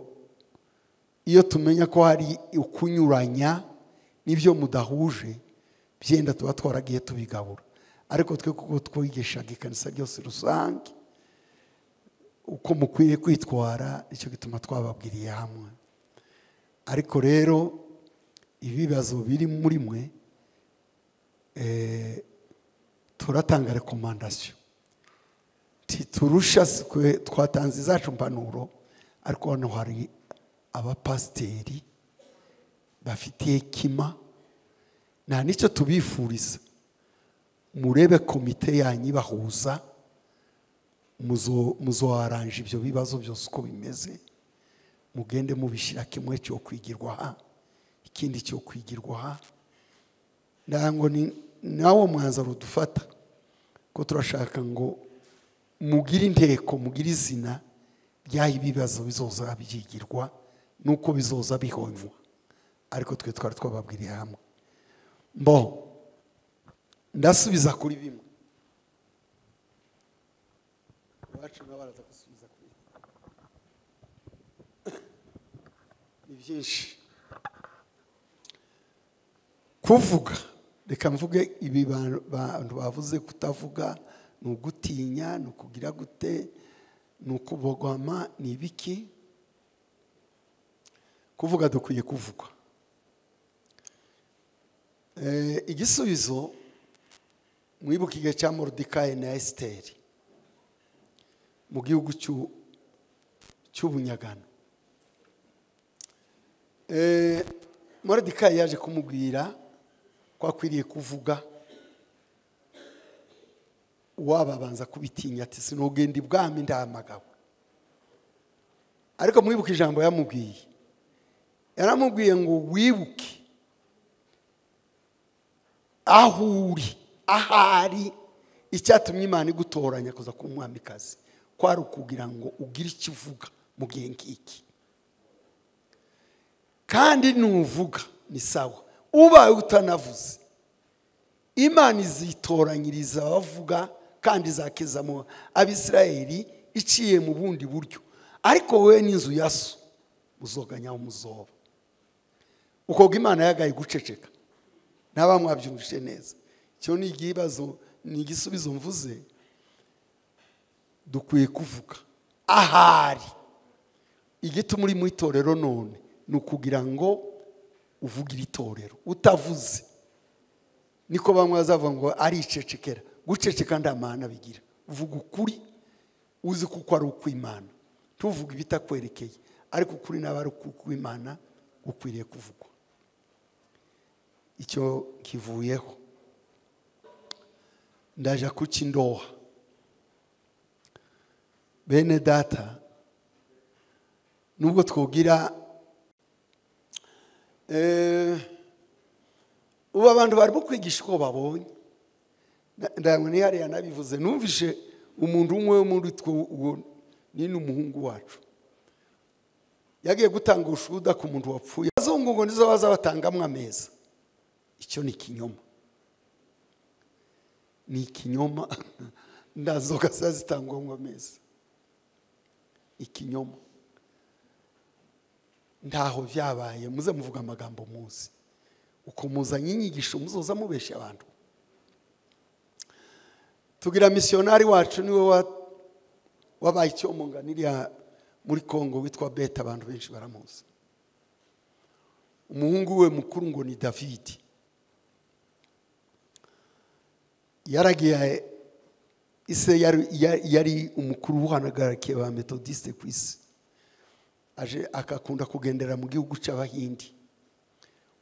iyo tumenya ko hari ukunyuranya n'ibyo mudahuje, byenda tuba twaragiye tubigabura. Ariko twe kuko twigishaga ikanisa ryose rusange uko mukwiye kwitwara, icyo gituma twababwiriye hamwe. Ariko rero ibibazo biri muri mwe, turatanga rekomandasiyo, turusha twatanze izacu mpanuro, ariko hano hari abapasiteri bafitiye kima, nta nicyo tubifuriza. Murebe komite yanyu ibahuza, muzoaranje ibyo bibazo byose uko bimeze, mugende mubishyira kimwe cyo kwigirwa aha ikindi cyo kwigirwa aha ndango ni nawo mwanzuro dufata ko turashaka ngo mugire inteko mugire izina ryaho ibibazo bizoza byigirwa nuko bizoza bihonywa ariko twe twari twababwiriye hamwe mbo ndasubiza kuri bimwe wacu nabaraza gusubiza kuri ni byinshi kuvuga reka mvuge ibi bantu bavuze kutavuga ni ugutinya ni ukugira gute ni ukubogama ni ibiki kuvuga dukwiye kuvugwa igisubizo mwibuka igihe cya Moridekayi na Esiteri mu gihugu cy'ubunyagano Moridekayi yaje kumubwira ko akwiriye kuvuga wababanza kubitinya ati sinogenda ibwami ndahamagawe ariko mwibuka ijambo yamubwiye yaramubwiye ngo wibuke aho uri ahari icyatumye Imana igutoranya kuza kuba umwamikazi kwari ukugira ngo ugire icyo uvuga mu gihe ngiki kandi nuvuga ni sawa ubaye utanavuze Imana izitoranyiriza abavuga kandi izakezamo Abisirayeli iciye mu bundi buryo ariko wowe n'inzu ya so muzoganya umuzoba uko Imana yagaye guceceka naba mwabyumvise neza cyo ni igibazo ni igisubizo mvuze dukwiye kuvuga ahari igituma uri mu itorero none ni ukugira ngo uvugire itorero utavuze niko bamwe bazavuga ngo aricecekera guceceka ndamana bigira uvuga ukuri uzi kuko ari ukw'Imana tuvuga ibitakwerekeye ariko ukuri n'abari ukw'Imana gukwiriye kuvugwa icyo kivuyeho ndaje kuki ndoha bene data nubwo twogira ubu abantu barimo kwigisha uko babonye ndabona ni hariya nabivuze numvishe umuntu umwe muri two ni n'umuhungu wacu yagiye gutanga ushuda ku muntu wapfuye azungu ngo nizo baza batangamwe ameza icyo ni ikinyoma ni ikinyoma ndazoga zitangwamo ameza ikinyoma ndaho byabaye muze muvuga amagambo muzi uko muzanye inyigisho muzoza mubesha abantu tugira missionari wacu niwe wabaye icyomonga niriya muri Kongo witwa Beta abantu benshi baramuzi umuhungu we mukuru ngo ni David yaragiye ise yari umukuru w'uhanagarakiye ba Methodiste ku isi aje akakunda kugendera mu gihugu cy'Abahindi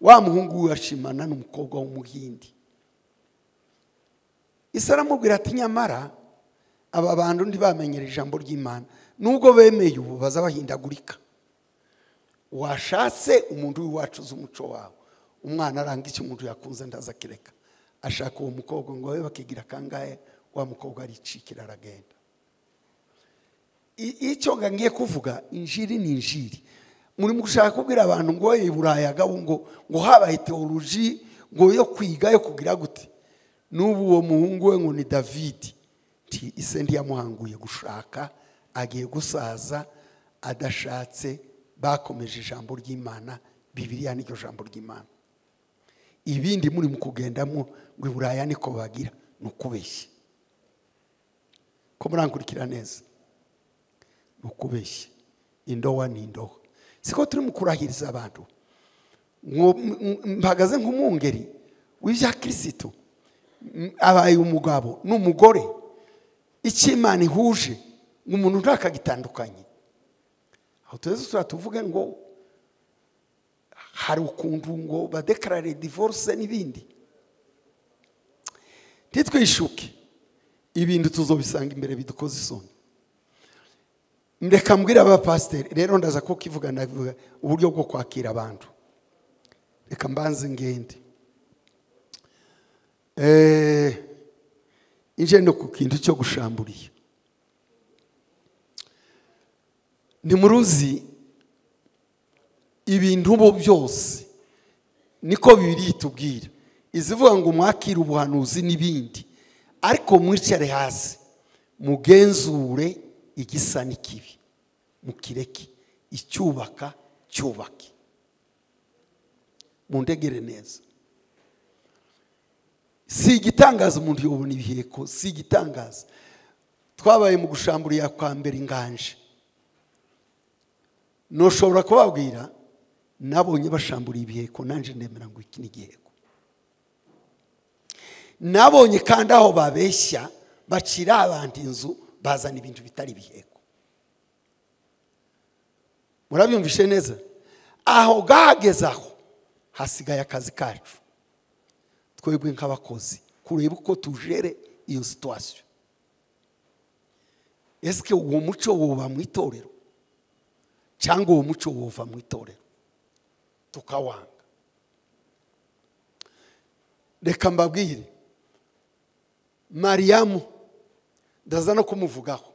wa muhungu we ashimana n'umukobwa w'umuhindi ise aramubwira ati nyamara aba bantu ntibamenyera ijambo ry'Imana nubwo bemeye ubu baza bahindagurika washatse umuntu w'iwacu z'umuco wawe umwana aranga icyo umuntu yakunze ndaza kireka ashaka uwo mukobwa ngo we bakigira kangahe wa mukobwa aricikira aragenda icyo ngiye kuvuga injiri ni injiri muri gushaka kubwira abantu ngo Iburaya ngo habaye teoloji ngo yo kwiga yo kugira gute n'ubu uwo muhungu we ngo ni David ise ndiyamuhanguye gushaka agiye gusaza adashatse bakomeje ijambo ry'Imana Bibiliya n'iryo jambo ry'Imana ibindi muri mu kugendamo ngo Iburaya niko bagira nukubeshye ko murankurikira neza nukubeshye indowa ni indowa siko turi mu kurahiriza abantu mpagaze nk'umwungeri w'ibya Kristo abaye umugabo n'umugore icy'Imana ihuje umuntu ntakagitandukanye aho tuze tuvuge ngo hari ukuntu ngo badekarare divorce n'ibindi ntitwishuke ibintu tuzobisanga imbere bidukoze isoni ndeka mbwira abapasiteri rero ndaza ko kivuga ndavuga uburyo bwo kwakira abantu reka mbanze ngende inje no ku kintu cyo gushamburiye ni muruzi ibintu bo byose niko bibiri tubwira izivuga ngo mwakira ubuhanuzi n'ibindi ariko mwicare hasi mugenzure igisa n'ikibi mukireke icyubaka cyubake mundegere neza si igitangaza umuntu yobona ibiheko si igitangaza twabaye mu gushamburiya kwa mbere inganje noshobora kubabwira nabonye bashamburiye ibiheko nanje ndemera ngo iki ni igiheko nabonye kandi aho babeshya bacira abantu inzu bazana ibintu bitari ibiheko murabyumvishe neza aho gahageze aho hasigaye akazi kacu twebwe nk'abakozi kureba uko tujere iyo situation eske uwo muco woba mu itorero cyangwa uwo muco wova mu itorero tukawanga reka mbabwire Mariyamu ndaza no kumuvugaho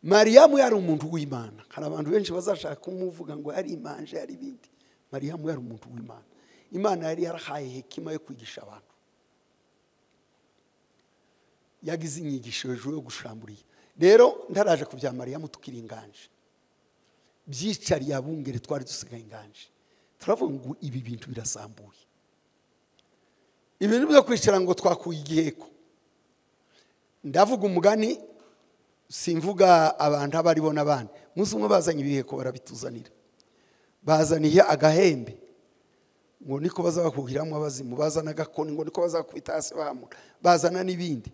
Mariyamu yari umuntu w'Imana hari abantu benshi bazashaka kumuvuga ngo yari imanje yari ibindi Mariyamu yari umuntu w'Imana Imana yari yarahaye hekima yo kwigisha abantu yagize inyigisho hejuru yo gushamburiye rero ndaraje ku bya Mariyamu tukiri inganje byicariye abungere twari dusigaye inganje turavuga ngo ibi bintu birasambuye ibintu byo kwicara ngo twakuye igiheko ndavuga umugani simvuga abantu abari bo nabandi muzi umwe bazanye ibiheko barabituzanira bazaniye agahembe ngo niko bazabakugiramo abazimu bazana gakoni ngo niko bazakubita hasi bahamura bazana n'ibindi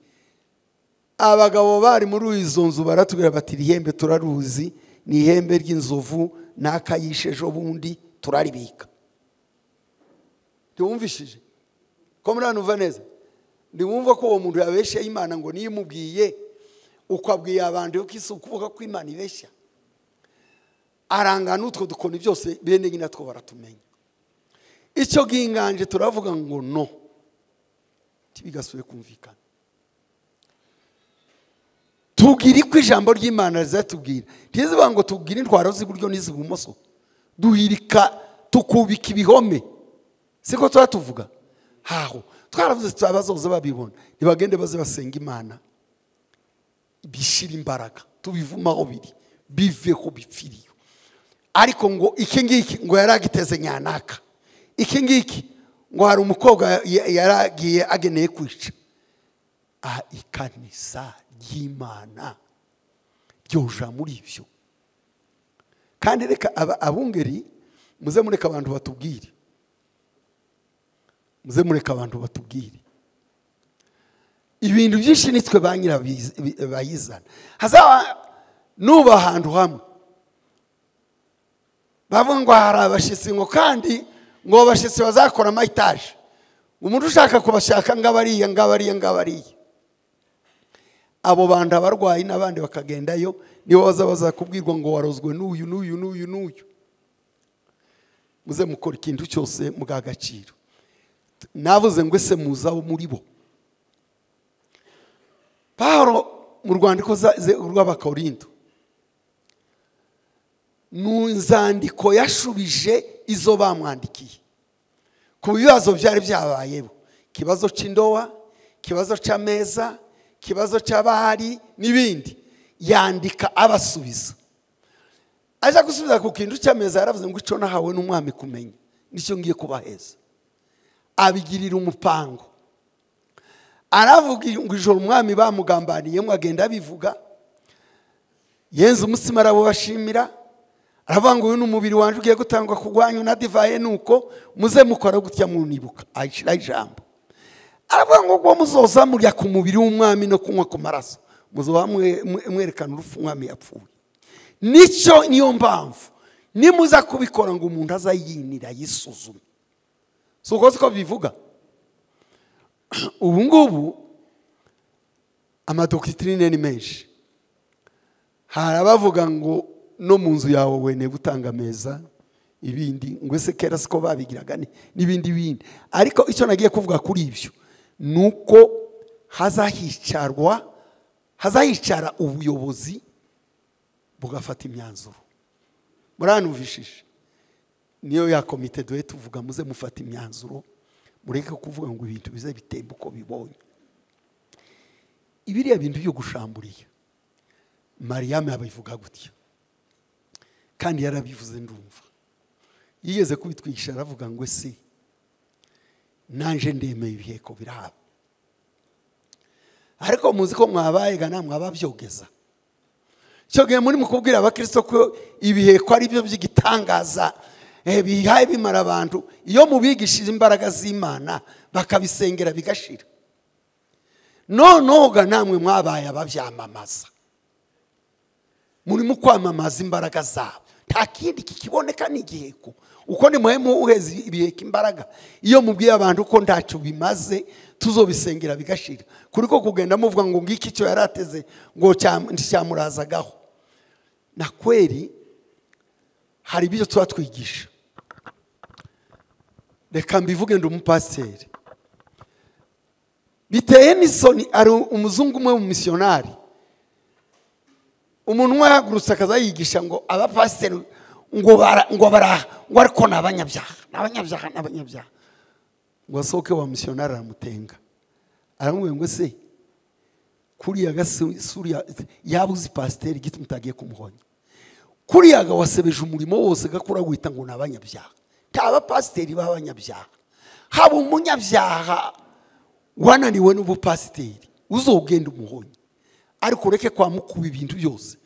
abagabo bari muri izo nzu baratubwira bati ihembe turaruzi ni ihembe ry'inzovu nakayishejo bundi turaribika ntiwumvishije ko muranuva neza ndiwumva ko uwo muntu yabeshya Imana ngo niyimubwiye ukwabwiye abantu yuko isi ukuvuga ko Imana ibeshya arangana utwo dukoni byose bene nyina two baratumenya icyo ginganje turavuga ngo no tibigasuye kumvikana tugiri ko ijambo ry'Imana rizatubwira ntizivuga ngo tugire intwaro z'iburyo n'iz'ibumoso duhirika tukubika ibihome siko tuvuga haho twaravuze twabazoza babibona nibagende baze basenga Imana bishira imbaraga tubivumaho biri biveho bipfiriyo ariko ngo iki ngiki ngo yaragiteze nyanaka iki ngiki ngo hari umukobwa yaragiye ageneye kwica ikanisa ry'Imana ryoja muri ibyo kandi reka abungeri muze mureka abantu batubwire muze mureka abantu batubwire ibintu byinshi nitwe banyira bayizana hazaba nuba ahantu hamwe bavuga ngo hari abashitsi ngo kandi ngo abashitsi bazakora amaitage umuntu ushaka kubashaka ngabariye abo bantu abarwayi n'abandi bakagendayo nibo baza kubwirwa ngo warozwe n'uyu muze mukora ikintu cyose mugagaciro navuze ngo ese muzaho muri bo Pawulo mu rwandiko rw'Abakorinto nzandiko yashubije izo bamwandikiye ku bibazo byari byabayeho kibazo c'indoa kibazo c'ameza kibazo c'abahari n'ibindi yandika abasubiza aje gusubiza ku kintu cy'ameza yaravuze ngo ico nahawe n'umwami kumenya nicyo ngiye kubaheza abigirira umupango aravuga ngo ijoro umwami bamugambaniye mwagenda bivuga yenze umusima arabo bashimira aravuga ngo uyu n'umubiri wanje ugiye gutangwa kugwanyu na divaye nuko muze mukora gutya munibuka ayishira ijambo aravuga ngo ubwo muzoza murya ku mubiri w'umwami no kunywa ku maraso muzoba mwerekana urupfu umwami yapfuye nicyo niyo mpamvu nimuza kubikora ngo umuntu azayinira yisuzume suko siko bivuga ubu ngubu amadokitrine ni menshi hari abavuga ngo no mu nzu yawe wene gutanga ameza ibindi ngo ese kera siko babigiraga n'ibindi bindi. Ariko icyo nagiye kuvuga kuri ibyo nuko hazahicara ubuyobozi bugafata imyanzuro. Muranumvishije? Niyo ya komite duhe tuvuga muze mufata imyanzuro, mureke kuvuga ngo ibintu bize bitemba uko bibonye. Ibiriya bintu byo gushamburiye Mariyamu abivuga gutya, kandi yarabivuze ndumva. Yigeze kubitwigisha aravuga ngo ese nanje ndemeye ibiheko birahaba. Ariko muzi ko mwabaye ga namwe ababyogeza. Cyo gihe muri mukubwira abakristo ko ibiheko ari byo by'igitangaza bihaye bimara abantu, iyo mubigishije imbaraga z'Imana bakabisengera bigashira. Noneho ga namwe mwabaye ababyamamaza, muri mu kwamamaza imbaraga zabo. Nta kindi kikiboneka n'igiheko. Uko ni muhemu uheze ibiheka imbaraga, iyo mubwiye abantu ko ntacyo bimaze tuzobisengera bigashira. Kuri ko kugenda muvuga ngo ngiki cyo yarateze ngo cyamurazaagaho. Na kweli hari ibyo tuba twigisha. Reka mbivuge ndi umupasiteri. Biteye n'isoni, ari umuzungu umwe mu missionari. Umuntu umwe yahagurutse akazayigisha ngo abapasiteri ngo ariko n'abanyabyaha. Ngo asohoke wa missionari aramutenga. Aramubwira ngo se kuriya gasuriya yabuze pasiteri giti mutagiye kumuhonya. Kuriya ga wasebeje umurimo wose gakura guhita ngo n'abanyabyaha. Taba pasiteri b'abanyabyaha. Haba umunyabyaha wananiwe n'ubupasiteri uzogenda umuhonye. Ariko ureke kwa mukuba ibintu byose.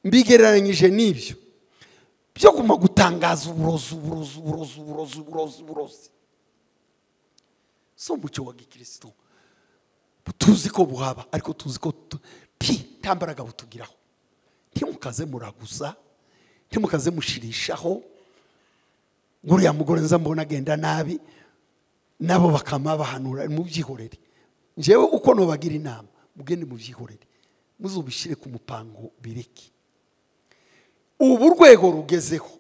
Mbigereranyije n'ibyo byo kuma gutangaza uburozi. So mucyo wa Gikristo tuzi ko buhaba, ariko tuzi ko tambaraga butugiraho. Ntimukaze muraguza, ntimukaze mushirishaho. Nguriya mugore nza mbona agenda nabi, nabo bakama bahanura mu byihorere. Njewe uko no bagira inama mugende mu byihorere, muzubishire ku mupango bireki. Ubu rwego rugezeho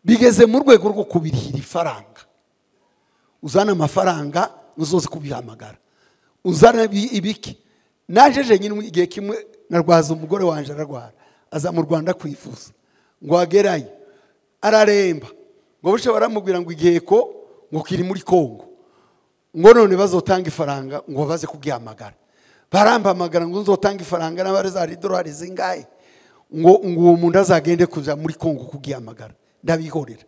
bigeze mu rwego rwo kubirihira ifaranga. Uzana amafaranga uzoze kubihamagara, uzana ibiki. Najeje nyine igihe kimwe narwaza umugore wanje ararwara, aza mu Rwanda kwifuza ngo agerayo araremba, ngo bushe baramubwira ngo igiheko ngo kiri muri Kongo, ngo none bazotanga ifaranga ngo baze kugihamagara. Barampamagara ngo nzotanga ifaranga n'abarezari dolari zingahe, ngo uwo muntu azagende kuja muri Kongo kugihamagara. Ndabihorera.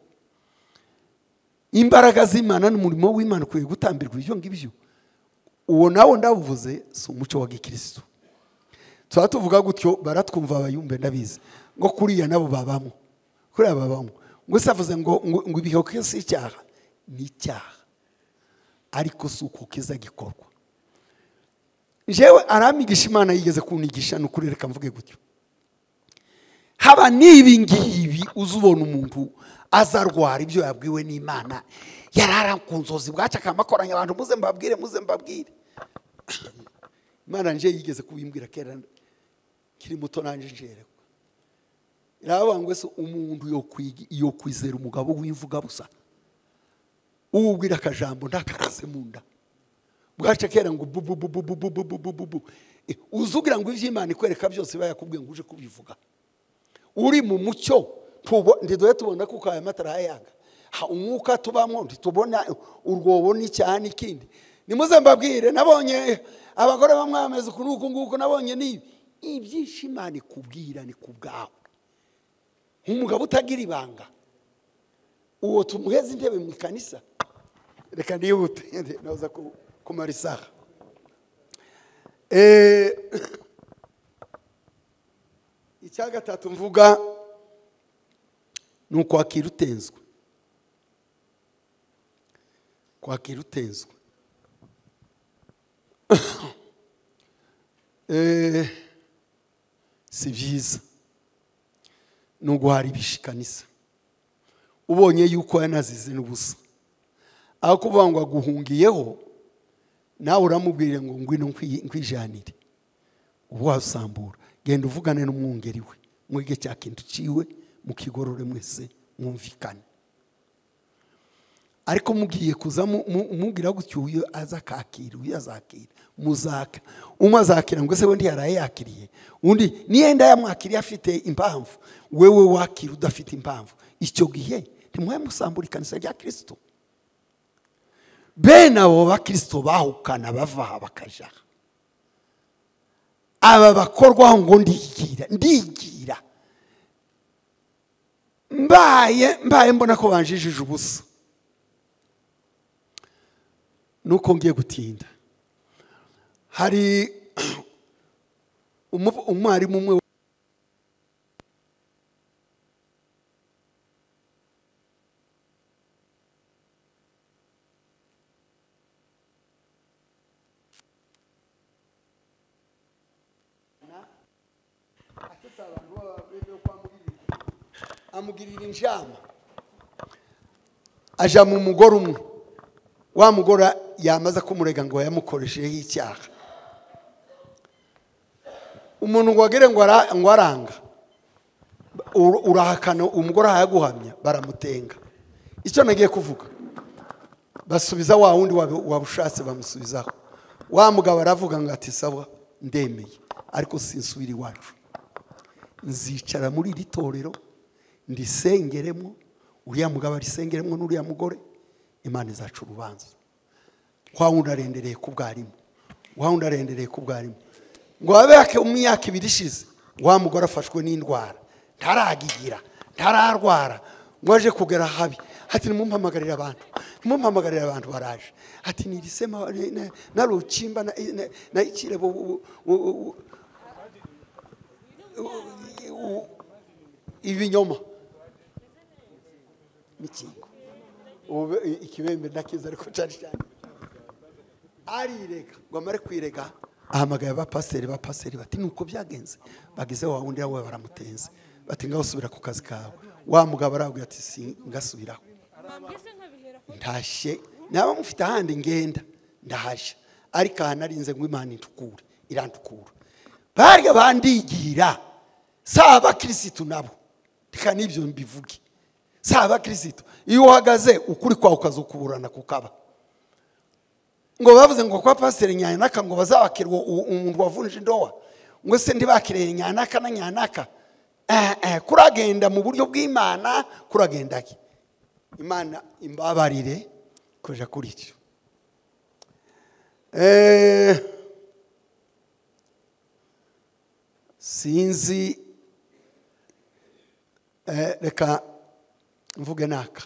Imbaraga z'Imana n'umurimo w'Imana kwiye gutambirwa ibyo ngibyo. Uwo nawo ndavuze si umuco wa Gikristo. Tuba tuvuga gutyo baratwumva abayumbe ndabizi ngo kuriya nabo babamo. Kuriya babamo. Ngo savuze ngo ibiheko si icyaha, ni icyaha. Ariko si uko kiza gikorwa. Jewe aramigisha Imana yigeze kunigisha n'ukuri, reka mvuge gutyo. Haba nibi ngibi uzubona umuntu azarwara ibyo yabwiwe n'Imana, yarara ku nzozi bwaca akamakoranya abantu muze mbabwire. Imana nje yigeze kubimbwira kera kiri muto nanje njerekwa. Iravuga ngo se umuntu yo kwizera umugabo w'imvuga busa, ubwira akajambo ndakaraze munda bwaca kera ngo bu uzugira ngo ivy'Imana ikwereka byose bayakubwiye ngo uje kubivuga. Uri mu mucyo ndidoye tubona ko aya matara yaga umwuka tubamo ntitubona urwobo n'icyaha n'ikindi. Nimuze mbabwire, nabonye abagore bamwameze kunuko nguko, nabonye nibi ibyishimana ikubwira ni kubwawe. Umugabo utagira ibanga uwo tumuheze intebe mu kanisa. Reka ndiyute naza kumara isaha. Icya gatatu mvuga nuko kwakira utenzwe. Kwakira utenzwe. Si byiza. Nubwo hari bishikanisa. Ubonye yuko yanazize n'ubusa. Aho kuvuga ngo aguhungiyeho nawe uramubwire ngo ngwino nkwijanire. Ubu wasambura. genda uvugane n'umwungeri we mwige cya kintu ciwe mukigorore mwese mwumvikane. Ariko mugiye kuza mugira gutyo uyu azakakira uyu azakira muzaka umazakira ngo se wendi yaraye yakiriye undi niyenda yamwakiriye afite impamvu wewe wakira udafite impamvu icyo gihe ntimwe musambura ikanisa rya Kristo. Bene abo bakristo bahukana bava bakaja aba bakorwaho ngo ndigira mbaye mbona ko banjijije ubusa nuko ngiye gutinda. Hari umwarimu umwe amugirira injama aja mu mugore umwe wa mugore yamaze kumurega ngo yamukoresheho icyaha. Umuntu ngo agere ngo aranga urahakana umugore ahaguhamya baramutenga. Icyo nagiye kuvuga basubiza wa wundi wabushatse bamusubizaho. Wa mugabo aravuga ngo ati sawa ndemeye ariko sinsubira iwacu nzicara muri iri torero ndisengeremo uriya mugabo arisengeremo n'uriya mugore Imana izacu urubanza. Wa wundi arendereye ku bwarimu ngo abeke umyaka 2 ishize wa mugore afashwe n'indwara ntaragigira ntararwara ngo aje kugera habi ati nimumpamagarira abantu baraje ati nirisema na rucimba na ikirebo ibinyoma mikingo ikibembe nakiza ariko cyane arirega ngo amare kwirega ahamagaye abapasiteri bati nuko byagenze bagize wa wundi yawe baramutenze bati ngaho subira ku kazi kawe. Wa mugabo arabwira ati singasubiraho ntashe naba mufite ahandi ngenda ndahasha ariko hanarinze ngo Imana irantukura barya bandigira saba Kristo nabo tika nibyo mbivuge saba Kristo iyo uhagaze ukuri kwa ukazukuburana kukaba ngo bavuze ngo kwa pastor Nyanaka ngo bazabakirwa umuntu wavunje indowa ngo se ndibakireye Nyanaka na Nyanaka kuragenda mu buryo bw'Imana kuragenda ki Imana imbabarire koja kuri cyo. Sinzi reka mvuge naka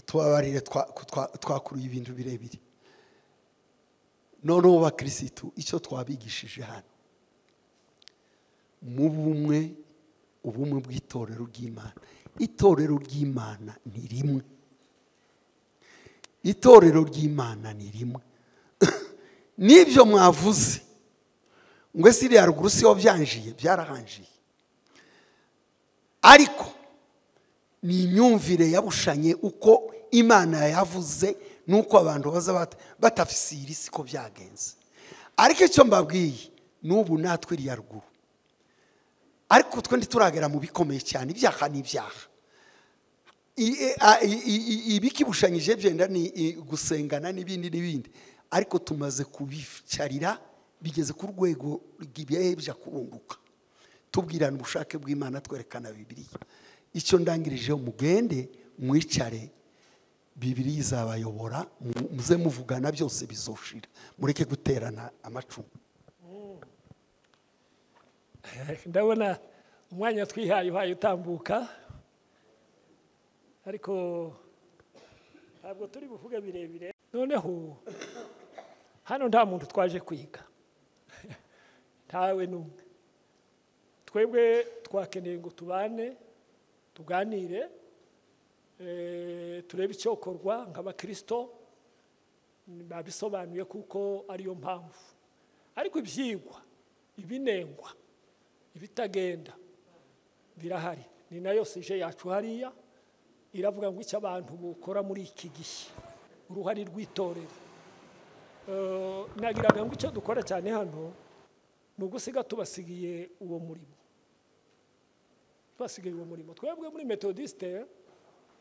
tubabarire twakuruye ibintu birebire none uba Kristo icyo twabigishije hano mu ubumwe bw'itorero ry'Imana. Itorero ry'Imana ni rimwe, itorero ry'Imana ni rimwe. Nibyo mwavuze ngo ese iriya ruguru si yo byanjiye byarahanjiye ariko ni imyumvire yabushanye uko Imana yavuze nuko abantu baza batafisira isi ko byagenze. Ariko icyo mbabwiye n'ubu natwe iriya ruguru ariko twe ndituragera mu bikomeye cyane ibyaha n'ibyaha ibikibushanyije byenda ni gusengana n'ibindi ariko tumaze kubicarira bigeze ku rwego rw'ibyeja kurunduka tubwirana ubushake bw'Imana twerekana Bibiliya. Icyo ndangirijeho mugende mwicare Bibiliya izabayobora muze muvugana byose bizoshira mureke guterana amacumu. Ndabona umwanya twihaye uhaye utambuka ariko ntabwo turi buvuge birebire. Noneho hano nta muntu twaje kwiga ntawe n'umwe. Twebwe twakeneye ngo tubane tuganire turebe icyokorwa nk'abakristo babisobanuye kuko ariyo mpamvu. Ariko ibyigwa ibinengwa ibitagenda birahari. Ni nayo sije yacu hariya iravuga ngo icyo abantu bukora muri iki gihe uruhari rw'itorero. Nagiraga ngo icyo dukora cyane hano ni ugusiga tubasigiye uwo murimo, tubasigiye uwo murimo. Twebwe muri metodiste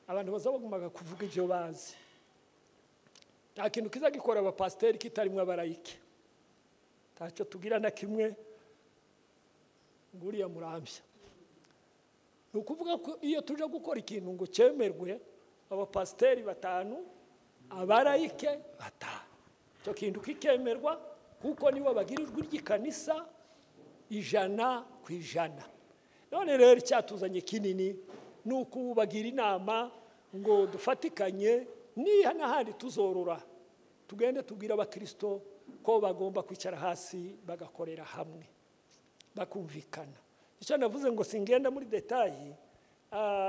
abantu bazabagumaga kuvuga ibyo bazi, nta kintu kiza gikora abapasiteri kitarimwe abarayike, ntacyo tugira na kimwe nguriya murambya. Ni ukuvuga ko iyo tuje gukora ikintu ngo cyemerwe, abapasiteri 5, abarayike 5, icyo kintu kikemerwa kuko nibo bagira ijwi ry'ikanisa 100%. None rero icyatuzanye kinini ni ukubagira inama ngo dufatikanye niha n'ahandi tuzorora, tugende tubwira abakristo ko bagomba kwicara hasi bagakorera hamwe bakumvikana. Icyo navuze ngo singenda muri detayi,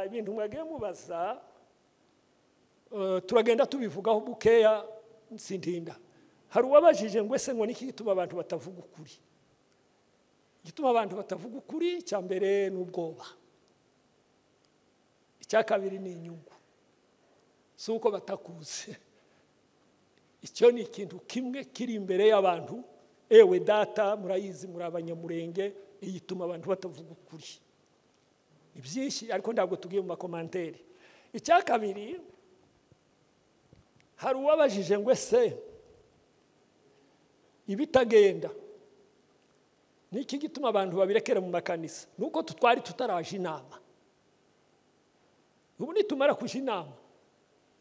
ibintu mwagiye mubaza turagenda tubivugaho bukeya nsindinda. Hari uwabajije ngo ese ngo niki gituma abantu batavuga ukuri? Gituma abantu batavuga ukuri, cya mbere n'ubwoba, icya kabiri ni inyungu, si uko batakuze. Icyo ni ikintu kimwe kiri imbere y'abantu. Ewe data murayizi, muri abanyamurenge, igituma abantu batavuga ukuri ibyinshi, ariko ntabwo tugiye mu makomantere. Icya kabiri, hari uwabajije ngo ese ibitagenda niki gituma abantu babirekera mu makanisa? Nuko tutwari tutaraje inama. Ubu nitumara kuja inama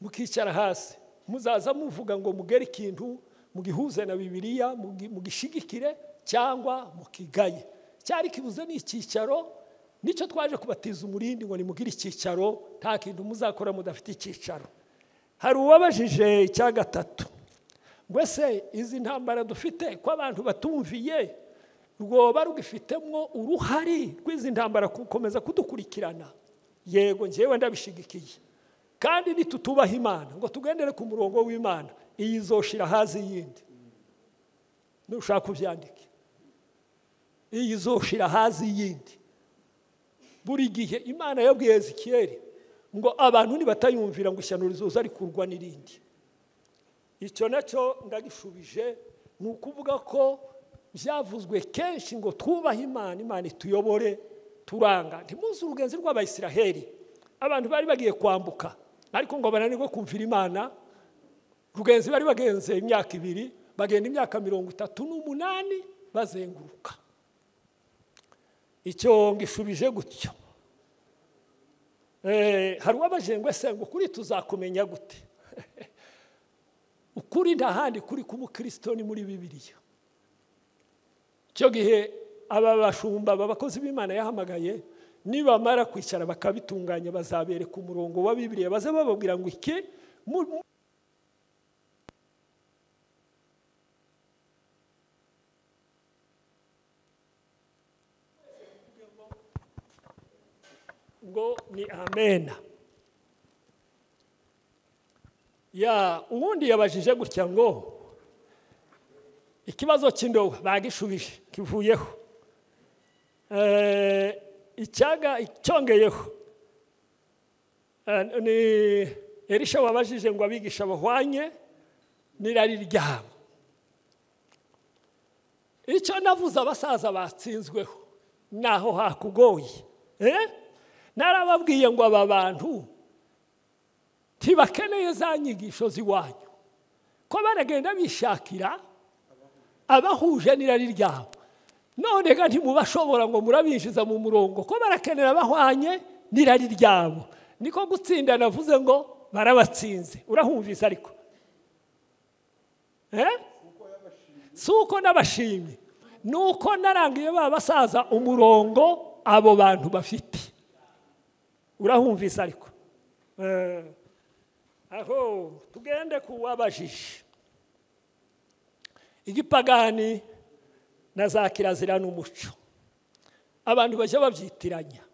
mukicara hasi, muzaza muvuga ngo mugere ikintu mugihuze na Bibiliya, mugishigikire cyangwa mukigaye. Cyari kibuze ni icyicaro, nicyo twaje kubatiza umurindi ngo nimugire icyicaro, nta kintu muzakora mudafite icyicaro. Hari uwabajije icya gatatu ngo ese izi ntambara dufite ko abantu batumviye rwoba rugifitemo uruhari rw'izi ntambara gukomeza kudukurikirana? Yego, njyewe ndabishigikiye, kandi nitutubaha Imana ngo tugendere ku murongo w'Imana, iyi izoshira hazi yindi. Nushaka kubyandike, iyi izoshira hazi yindi. Buri gihe Imana yabwiye Ezekiyeli ngo abantu nibatayumvira ngo ishyano rizoza rikurwa n'irindi. Icyo nacyo ndagishubije, ni ukuvuga ko byavuzwe kenshi ngo twubahe Imana, Imana ituyobore, turanga. Ntimuzi urugenzi rw'Abayisiraheli, abantu bari bagiye kwambuka ariko ngo bananirwe kumvira Imana. Rugenzi bari bagenze imyaka 2, bagenda imyaka 38 bazenguruka. Icyo ngishubije gutyo. Hari uwabajije ngo ese ngo kuri tuzakumenya gute? Ukuri nta handi kuri ku mukristo ni muri Bibiliya. Icyo gihe aba bashumba abakozi b'Imana yahamagaye nibamara kwicara bakabitunganya, bazabereka umurongo wa Bibiliya, baza bababwira ngo iki ngo ni amena. Ya ubundi yabajije gutya ngo ikibazo cy'indobo bagishubije kivuyeho, icyaga icyongeyeho. Ni Elisha wabajije ngo abigisha bahwanye n'irari ryabo. Icyo navuze abasaza batsinzweho naho hakugoye. Narababwiye ngo aba bantu tibakeneye za nyigisho ziwanyu, ko baragenda bishakira abahuje n'irari ryabo. None ga ntimubashobora ngo murabinjiza mu murongo, ko barakenera abahwanye n'irari ryabo. Niko gutsinda navuze ngo barabatsinze. Urahumvise ariko suko nabashimye, nuko narangiye babasaza umurongo abo bantu bafite. Urahumvise ariko aho tugende kuwabajije igipagani na za kirazira n'umuco. Abantu bajya babyitiranya.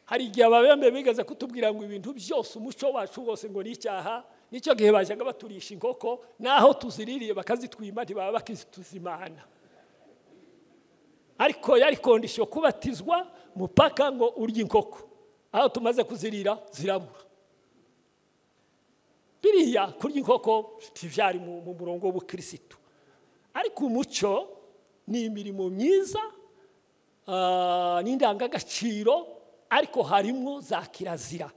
Hari igihe ababembe bigeze kutubwira ngo ibintu byose umuco wacu wose ngo ni icyaha. Nicyo gihe bajyaga baturisha inkoko, naho tuziririye bakazitwima ntibaba bakizituzimana. Ariko yari kondisiyo kubatizwa mupaka ngo urye inkoko, aho tumaze kuzirira zirabura. Biriya kurya inkoko tivyari mu murongo w'ubukristo. Ariko umuco ni imirimo myiza n'indangagaciro, ariko harimo za kirazira,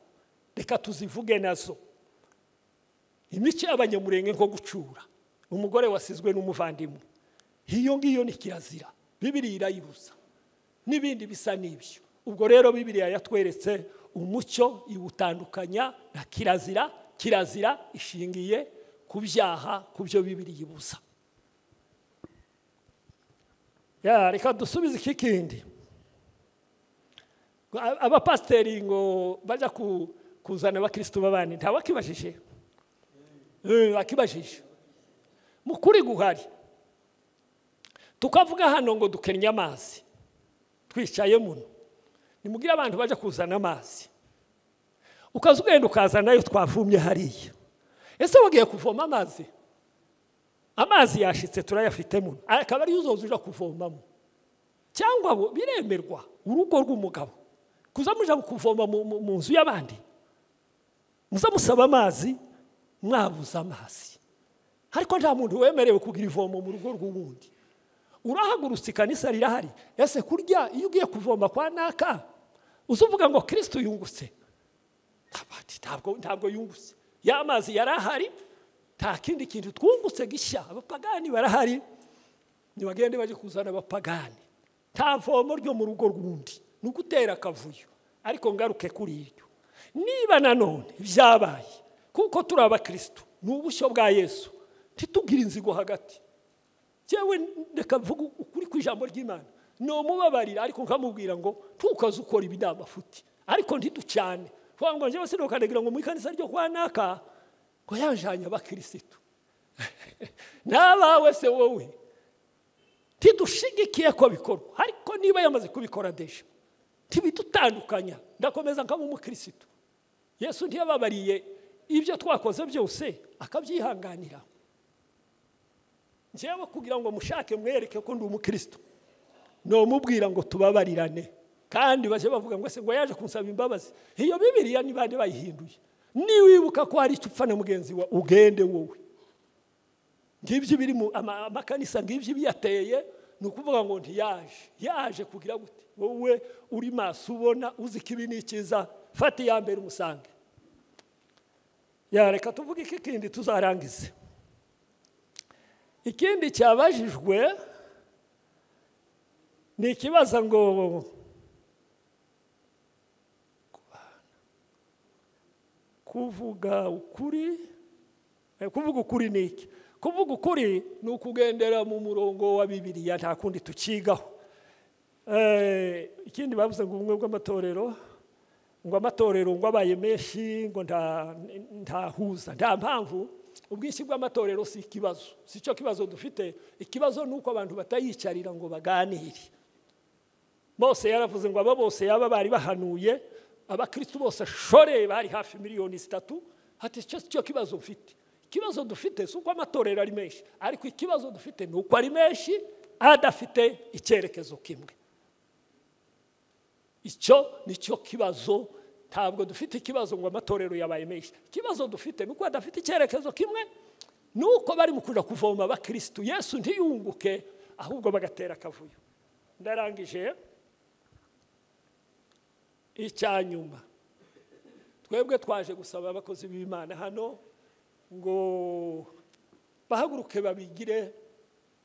reka tuzivuge nazo. Imico y'abanyamurenge nko gucura, umugore wasizwe n'umuvandimwe, iyo ngiyo ni kirazira, Bibiliya irayibuza, n'ibindi bisa n'ibyo. Ubwo rero Bibiliya yatweretse umucyo iwutandukanya na kirazira. Kirazira ishingiye ku byaha, ku byo Bibiliya ibuza. Reka dusubize iki kindi. Abapasiteri ngo bajya kuzana abakristo b'abandi ntawakibajije, akibajije mu kuri guhari. Tukavuga hano ngo dukennye amazi, twicaye muno, nimubwire abantu bajya kuzana amazi, ukaza ugenda ukazanayo twavumye hariya. Ese wagiye kuvoma amazi? Amazi yashitse turayafite muno, akaba ari uzoza uja kuvomamo. Cyangwa bo biremerwa urugo rw'umugabo kuza muja kuvoma mu nzu y'abandi, muza musaba amazi, mwabuze amazi. Ariko nta muntu wemerewe kugira ivomo mu rugo rw'ubundi. Urahagurutse ikanisa rirahari, ese kurya iyo ugiye kuvoma kwa naka uzuvuga ngo Kristo yungutse? Ntabwo yungutse. Ya mazi yarahari, nta kindi kintu twungutse gishya. Abapagani barahari, nibagende baje kuzana abapagani. Nta vomo ryo mu rugo rw'undi, nugutera akavuyo. Ariko ngaruke kuri iryo, niba nanone byabaye kuko turi abakristo n'ubushyo bwa Yesu, ntitugira inzigo hagati. Jewe ndeka mvuga ukuri kw'ijambo ry'Imana, no mubabarira, ariko nkamubwira ngo tukaza ukora ibinama futi, ariko ntiducyane. Kwa ngo nje sinokandagira ngo mu ikanisa ryo kwa naka ngo yanjanye abakristo. Nabawe se wowe tidushigikiye ko bikorwa, ariko niba yamaze kubikora deje tibidutandukanya. Ndakomeza nkaba umukristo. Yesu ntiyababariye ibyo twakoze byose akabyihanganira. Njewe kugira ngo mushake mwereke ko ndi umukristo, no mubwira ngo tubabarirane, kandi baje bavuga ngo ese ngo yaje kunsaba imbabazi. Iyo Bibiliya ni bande bayihinduye. Niwibuka ko hari icupfa na mugenzi wa ugende wowe. Ngibyo biri mu amakanisa, ngibyo biyateye, nukuvuga ngo yaje kugira gute. Wowe uri maso ubona uzi kibi nikiza, fati ya mbere umusange. Reka tuvuge iki kindi tuzarangize. Ikindi cyabajijwe ni ikibazo ngo kuvuga ukuri. Kuvuga ukuri ni iki? Kuvuga ukuri ni ukugendera mu murongo wa Bibiliya, nta kundi tukigaho. Ikindi bavuze ngo ubumwe bw'amatorero, ngo amatorero ngo abaye menshi ngo ntahuza, nta mpamvu. Ubwinshi bw'amatorero si ikibazo, si cyo kibazo dufite. Ikibazo ni uko abantu batayicarira ngo baganire. Mose yaravuze ngo aba bose yaba bari bahanuye, abakristo bose shore bari hafi 3 miliyoni. Hati cyo kibazo mfite. Ikibazo dufite si uko amatorero ari menshi, ariko ikibazo dufite ni uko ari menshi adafite icyerekezo kimwe. Icyo nicyo kibazo. Ntabwo dufite ikibazo ngo amatorero yabaye menshi. Ikibazo dufite nuko adafite icyerekezo kimwe, nuko bari mu kuja kuvoma abakristo. Yesu ntiyunguke, ahubwo bagatera akavuyo. Ndarangije. Icyanyuma, twebwe twaje gusaba abakozi b'Imana hano ngo bahaguruke babigire,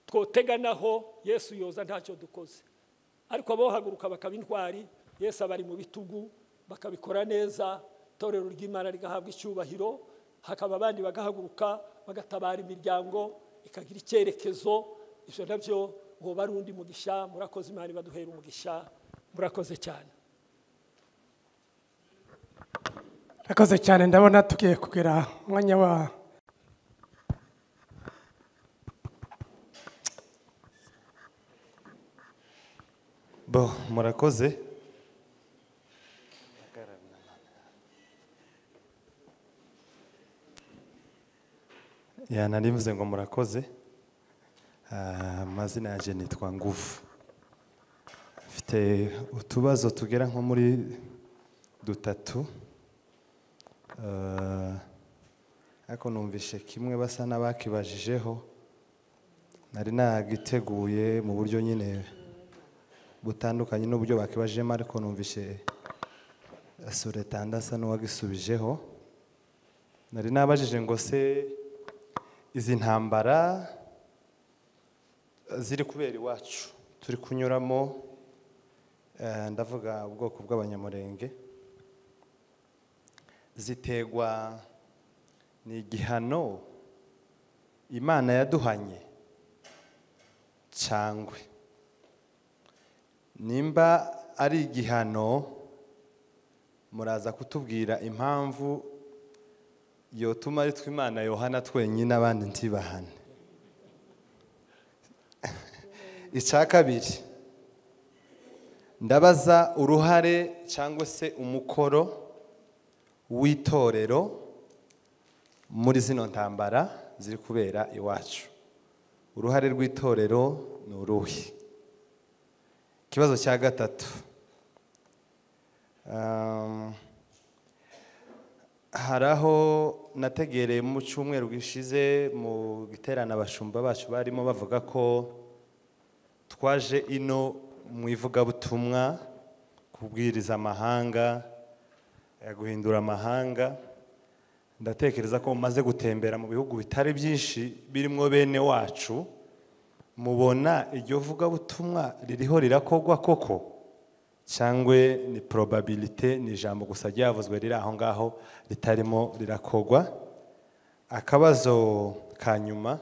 twoteganaho Yesu yoza ntacyo dukoze. Ariko abo haguruka bakaba intwari, Yesu abari mu bitugu, bakabikora neza, torero ry'Imana rigahabwa icyubahiro, hakaba abandi bagahaguruka bagatabara imiryango ikagira icyerekezo. Ivyo nabyo ngo barundi mugisha. Murakoze, Imana baduhera umugisha. Murakoze cyane. Murakoze cyane. Ndabona tugiye kugera umwanya wa murakoze. Narivuze ngo murakoze. Amazina yanjye nitwa Nguvu. Mfite utubazo tugera nko muri 3. Ariko numvishe kimwe basa n'abakibajijeho, nari nagiteguye mu buryo nyine butandukanye n'uburyo bakibajemo, ariko numvise Suretanda asa n'uwagisubijeho. Nari nabajije ngo se izi ntambara ziri kubera iwacu turi kunyuramo, ndavuga ubwoko bw'Abanyamurenge, zitegwa ni igihano Imana yaduhanye cyangwa nimba ari igihano, muraza kutubwira impamvu yotuma ari twe Imana yohana twenyine abandi ntibahane. Icya kabiri, ndabaza uruhare cyangwa se umukoro w'itorero muri zino ntambara ziri kubera iwacu. Uruhare rw'itorero ni uruhe? Ikibazo cya gatatu, hari aho nategereye mu cyumweru gishize mu giterane abashumba bacu barimo bavuga ko twaje ino mu ivugabutumwa kubwiriza amahanga, guhindura amahanga. Ndatekereza ko mumaze gutembera mu bihugu bitari byinshi birimo bene wacu, mubona iryo vugabutumwa ririho rirakogwa koko cyangwa ni probabilite, ni ijambo gusa ryavuzwe riri aho ngaho ritarimo rirakogwa? Akabazo ka nyuma,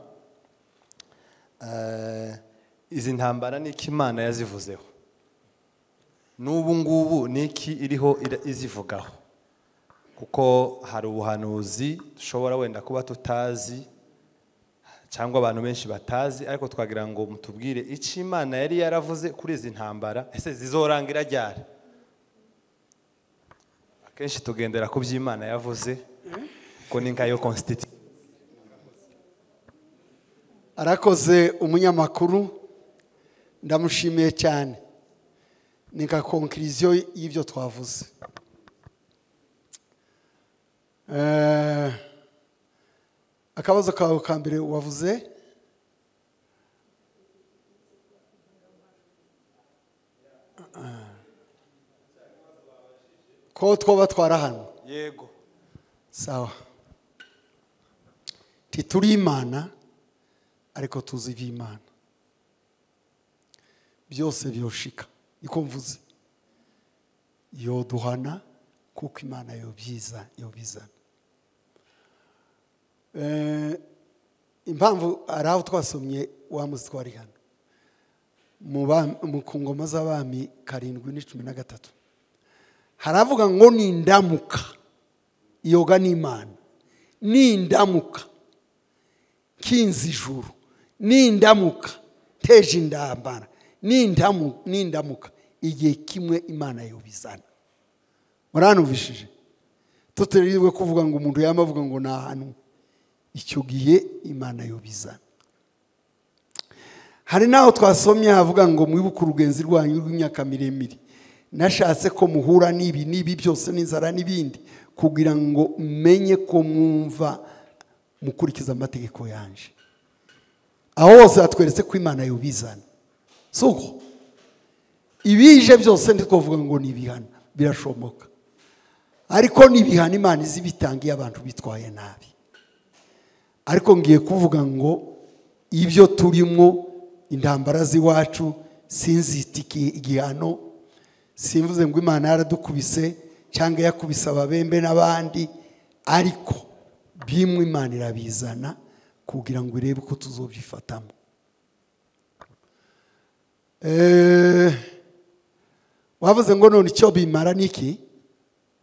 izi ntambara niki Imana yazivuzeho? N'ubu ngubu niki iriho izivugaho? Kuko hari ubuhanuzi dushobora wenda kuba tutazi cyangwa abantu benshi batazi, ariko twagira ngo mutubwire icyo Imana yari yaravuze kuri izi ntambara, ese zizorangira ryari? Akenshi tugendera ku by'Imana yavuze ko ni nkayo constitution. Arakoze umunyamakuru, ndamushimiye cyane. Ni nka conclusion y'ibyo twavuze. Akabazo kawe ka mbere wavuze ko twoba twarahanwe. Yego, sawa. Tituri Imana ariko tuzi iby'Imana byose byoshika, niko mvuze. Yoduhana kuko Imana yobizana. Impamvu ari aho twasomye wa muzi twari hano mu ngoma z'abami 7:13 haravuga ngo nindamuka yoga n'Imana, nindamuka kinzi ijuru, nindamuka teje indambara, nindamuka igihe kimwe Imana yobizana. Muranumvishije? Tuteriwe kuvuga ngo umuntu yamavuga ngo na hano, icyo gihe Imana yobizana. Hari naho twasomye havuga ngo mwibuke urugenzi rwanyu rw'imyaka miremire, nashatse ko muhura n'ibi byose n'inzara n'ibindi, kugira ngo menye ko mwumva mukurikiza amategeko yanje. Aho hose hatweretse ko Imana yobizana. Suko ibije byose ndikovuga ngo nibihana, birashoboka. Ariko nibihana Imana izibitangiye abantu bitwaye nabi. Ariko ngiye kuvuga ngo ibyo turimo intambara z'iwacu sinzitikiye igihano, simvuze ngo Imana yaradukubise cyangwa yakubise ababembe n'abandi, ariko bimwe Imana irabizana kugira ngo irebe ko tuzobyifatamo. Wavuze ngo none icyo bimara niki?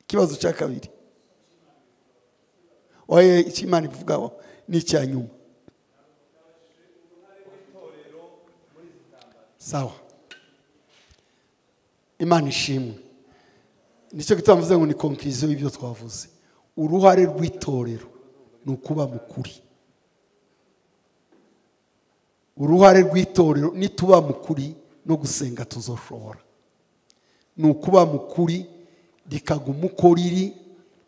Ikibazo cya kabiri. Oye, icyo Imana ivugaho ni icya nyuma. Sawa. Imana ishimwe. Nicyo gitavuze ngo ni conclusion y'ibyo twavuze. Uruhare rw'itorero ni ukuba mukuri. Uruhare rw'itorero nituba mukuri no gusenga tuzoshobora. Ni ukuba mukuri, rikaguma uko riri,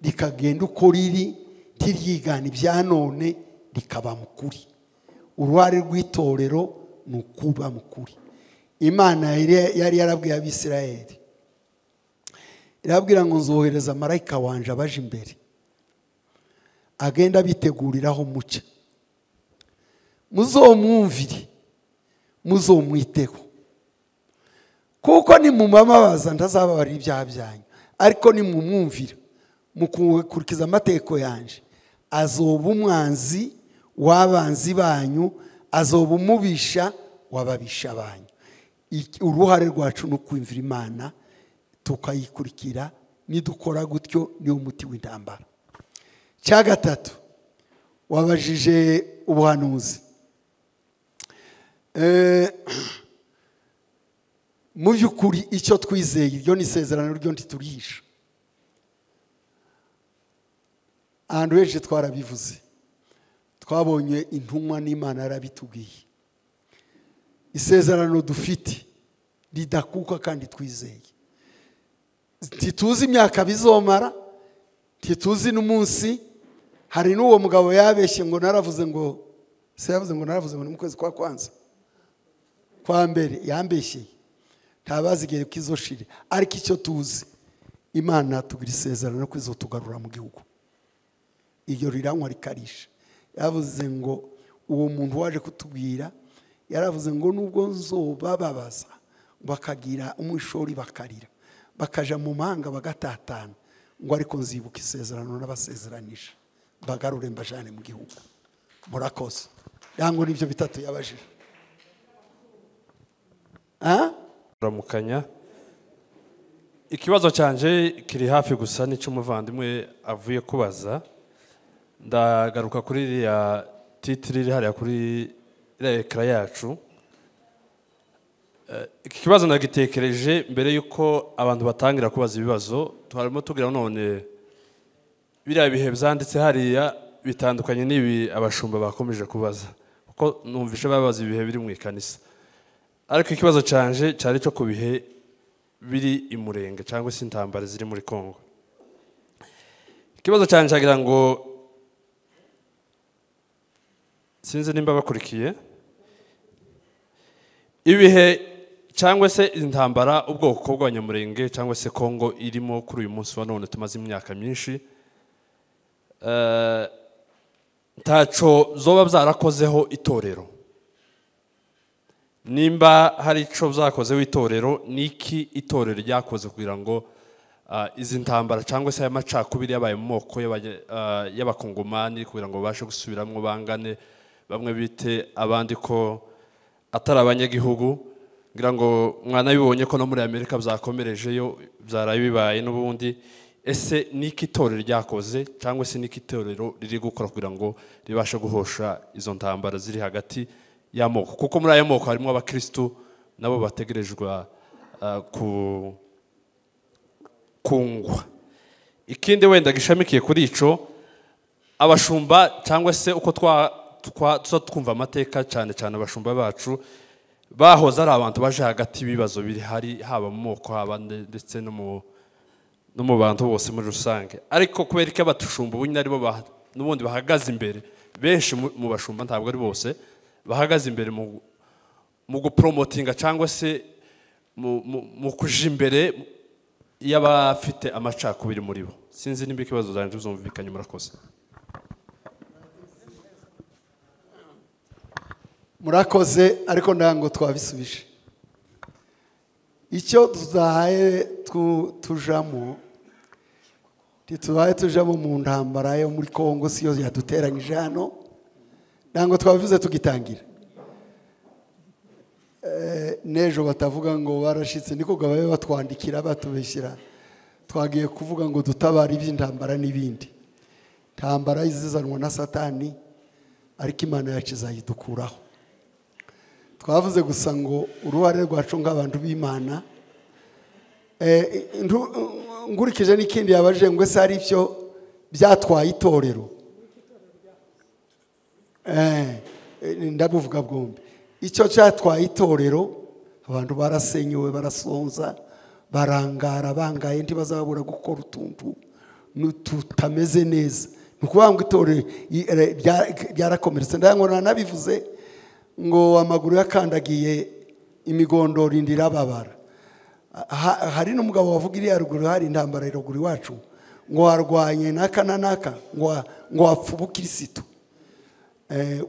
rikagenda uko riri, ntiryigana ibya none, rikaba mukuri. uruhare rw'itorero ni ukuba mukuri. Imana yari yarabwiye abisirayeli, irabwira ngo nzohereza marayika wanje abaje imbere agenda biteguriraho muce, muzomwumvire muzomwiteho, kuko nimumubabaza ndazababarira ibyaha byanyu, ariko nimumwumvira mukurikiza amategeko yanje azoba umwanzi w'abanzi banyu, azoba umubisha w'ababisha banyu. Uruhare rwacu ni ukumvira Imana tukayikurikira, nidukora gutyo niwo muti w'intambara. Cya gatatu, wabajije ubuhanuzi. Mu by'ukuri icyo twizeye iryo ni isezerano ryo ntiturihisha. Ahantu henshi twarabivuze, twabonye intumwa n'Imana yarabitubwiye. Isezerano dufite ridakuka kandi twizeye. Ntituzi imyaka bizomara, ntituzi n'umunsi. Hari n'uwo mugabo yabeshye ngo naravuze ngo ni mu kwezi kwa kwanza kwa mbere, yambeshye ntabazi igihe kizoshire. Ariko icyo tuzi, Imana tugira isezerano ko izotugarura mu gihugu. Iyo riranywa rikarisha. Yavuze ngo uwo muntu waje kutubwira, yaravuze ngo nubwo nzobababaza bakagira umwishori bakarira, bakaja mu mahanga bagatatana, ngo ariko nzibuka isezerano n'abasezeranisha bagarure mbajane mu gihugu. Murakoze. Yango nibyo bitatu yabajije. Ramukanya. Ikibazo cyanje kiri hafi gusa n'icyo umuvandimwe avuye kubaza. Ndagaruka kuri ya titiri iri hariya kuri ekara yacu. Iki kibazo nagitekereje mbere yuko abantu batangira kubaza ibibazo. Twarimo tugira none biriya bihe byanditse hariya bitandukanye n'ibi abashumba bakomeje kubaza, kuko numvishe babaza ibihe biri mu ikanisa. Ariko ikibazo cyanje cyari cyo ku bihe biri i Murenge cyangwa se intambara ziri muri Kongo. Ikibazo cyanje cyagira ngo sinzi nimba bakurikiye ibihe cyangwa se intambara ubwoko bw'Abanyamurenge cyangwa se Kongo irimo kuri uyu munsi wa none tumaze imyaka myinshi. Ntaco zoba byarakozeho itorero. Nimba hari ico byakozeho itorero, niki itorero ryakoze kugira ngo izi ntambara cyangwa se amacakubiri yabaye mu moko y'abakongomani kugira ngo bashe gusubiramo bangane, bamwe bite abandi ko atari abanyagihugu. Ngira ngo mwana bibonye ko no muri Amerika byakomerejeyo byaraye bibaye n'ubundi. Ese niki itorero ryakoze cyangwa se niki itorero riri gukora kugira ngo ribashe guhosha izo ntambara ziri hagati y'amoko, kuko muri aya moko harimo abakristo nabo bategerejwe kungwa. Ikindi wenda gishamikiye kuri ico, abashumba cyangwa se uko twumva amateka cyane cyane abashumba bacu bahoze ari abantu baje hagati ibibazo biri hari haba mu moko haba ndetse no mu bantu bose muri rusange. Ariko kubera ko abatushumba ubundi aribo n'ubundi bahagaze imbere, benshi mu bashumba ntabwo ari bose bahagaze imbere mu gupromotinga cyangwa se mu kuja imbere y'abafite amacakubiri muri bo. Sinzi nimba ikibazo zanjye uzumvikanye. Murakoze. Murakoze, ariko ndango twabisubije. Icyo tuzahaye tujamo, tujamo mu ntambara yo muri Kongo siyo yaduteranyije hano, ndango twabivuze tugitangira. Nejo batavuga ngo barashitse, niko gabaye batwandikira batubeshyira, twagiye kuvuga ngo dutabara iby'intambara n'ibindi. Intambara izizanwa na Satani, ariko Imana yacu izayidukuraho. Twavuze gusa ngo uruhare rwacu nk'abantu b'Imana. Ngurikije n'ikindi yabaje ngo ese ari byo byatwaye itorero. Ndabuvuga bwombi. Icyo cyatwaye itorero, abantu barasenyuwe, barasonza, barangara, bangaye ntibazabura gukora utuntu tutameze neza. Nukuvuga ngo itorero ryarakomeretse. Ndango nabivuze ngo amaguru yakandagiye imigondoro indi irababara. Hari n'umugabo wavuga iriya ruguru hari intambara ruguru iwacu ngo warwanye n'aka na n'aka ngo wapfa ubukirisitu.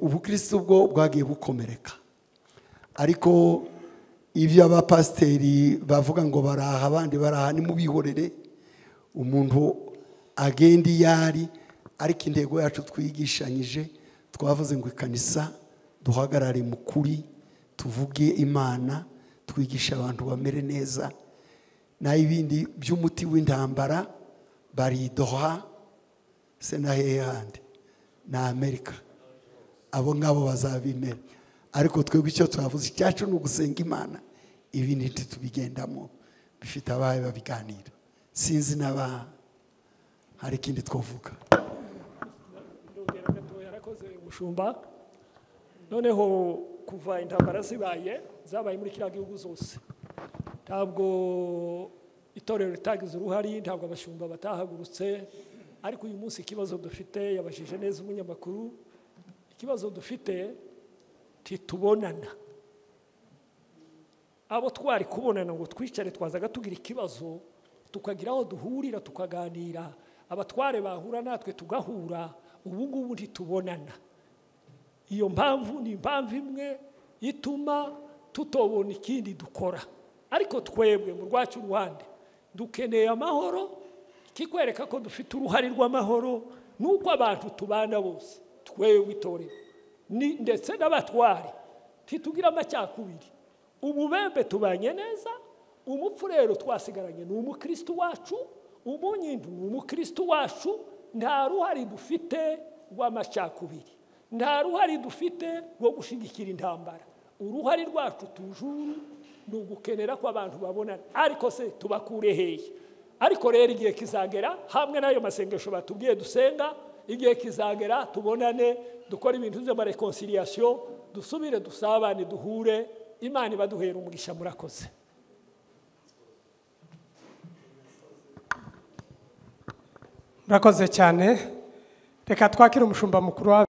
Ubukirisitu bwo bwagiye bukomereka, ariko ibyo abapasiteri bavuga ngo baraha abandi baraha nimubihorere, umuntu agenda iyari. Ariko intego yacu twigishanyije twavuze ngo ikanisa duhagarare mu kuri, tuvuge Imana, twigisha abantu bamere neza. Na ibindi by'umuti w'intambara bari Doha se na hehe handi na Amerika, abo ngabo bazabimera. Ariko twebwe icyo twavuze cyacu ni ugusenga Imana, ibindi ntitubigendamo, bifite abaye babiganira. Sinzi naba hari ikindi twavuga. Umushumba, noneho kuva intambara zabaye muri kiriya gihugu zose, ntabwo itorero ritagize uruhari, ntabwo abashumba batahagurutse. Ariko uyu munsi ikibazo dufite, yabajije neza umunyamakuru, ikibazo dufite titubonana. Abo twari kubonana ngo twicare twazaga tugira ikibazo, tukagira aho duhurira tukaganira, abatware bahura natwe tugahura, ubu ngubu ntitubonana. Iyo mpamvu ni impamvu imwe ituma tutobona ikindi dukora. Ariko twebwe mu rwacu ruhande dukeneye amahoro. Kikwereka ko dufite uruhari rw'amahoro nuko abantu tubana bose, twebwe itorero ndetse n'abatware ntitugira amacyakubiri. Ububembe tubanye neza, umupfu rero twasigaranye ni umukristo wacu, umunyindu ni umukristo wacu. Nta ruhari dufite rw'amacyakubiri, nta ruhari dufite rwo gushigikira intambara. Uruhari rwacu tujuru ni ugukenera ko abantu babonana. Ariko se tubakure hehe? Ariko rero igihe kizagera, hamwe n'ayo masengesho batubwiye dusenga, igihe kizagera tubonane, dukora ibintu by'amareconciliation, dusubire dusabane, duhure. Imana ibaduhera umugisha. Murakoze. murakoze cyane. Reka twakire umushumba mukuru wa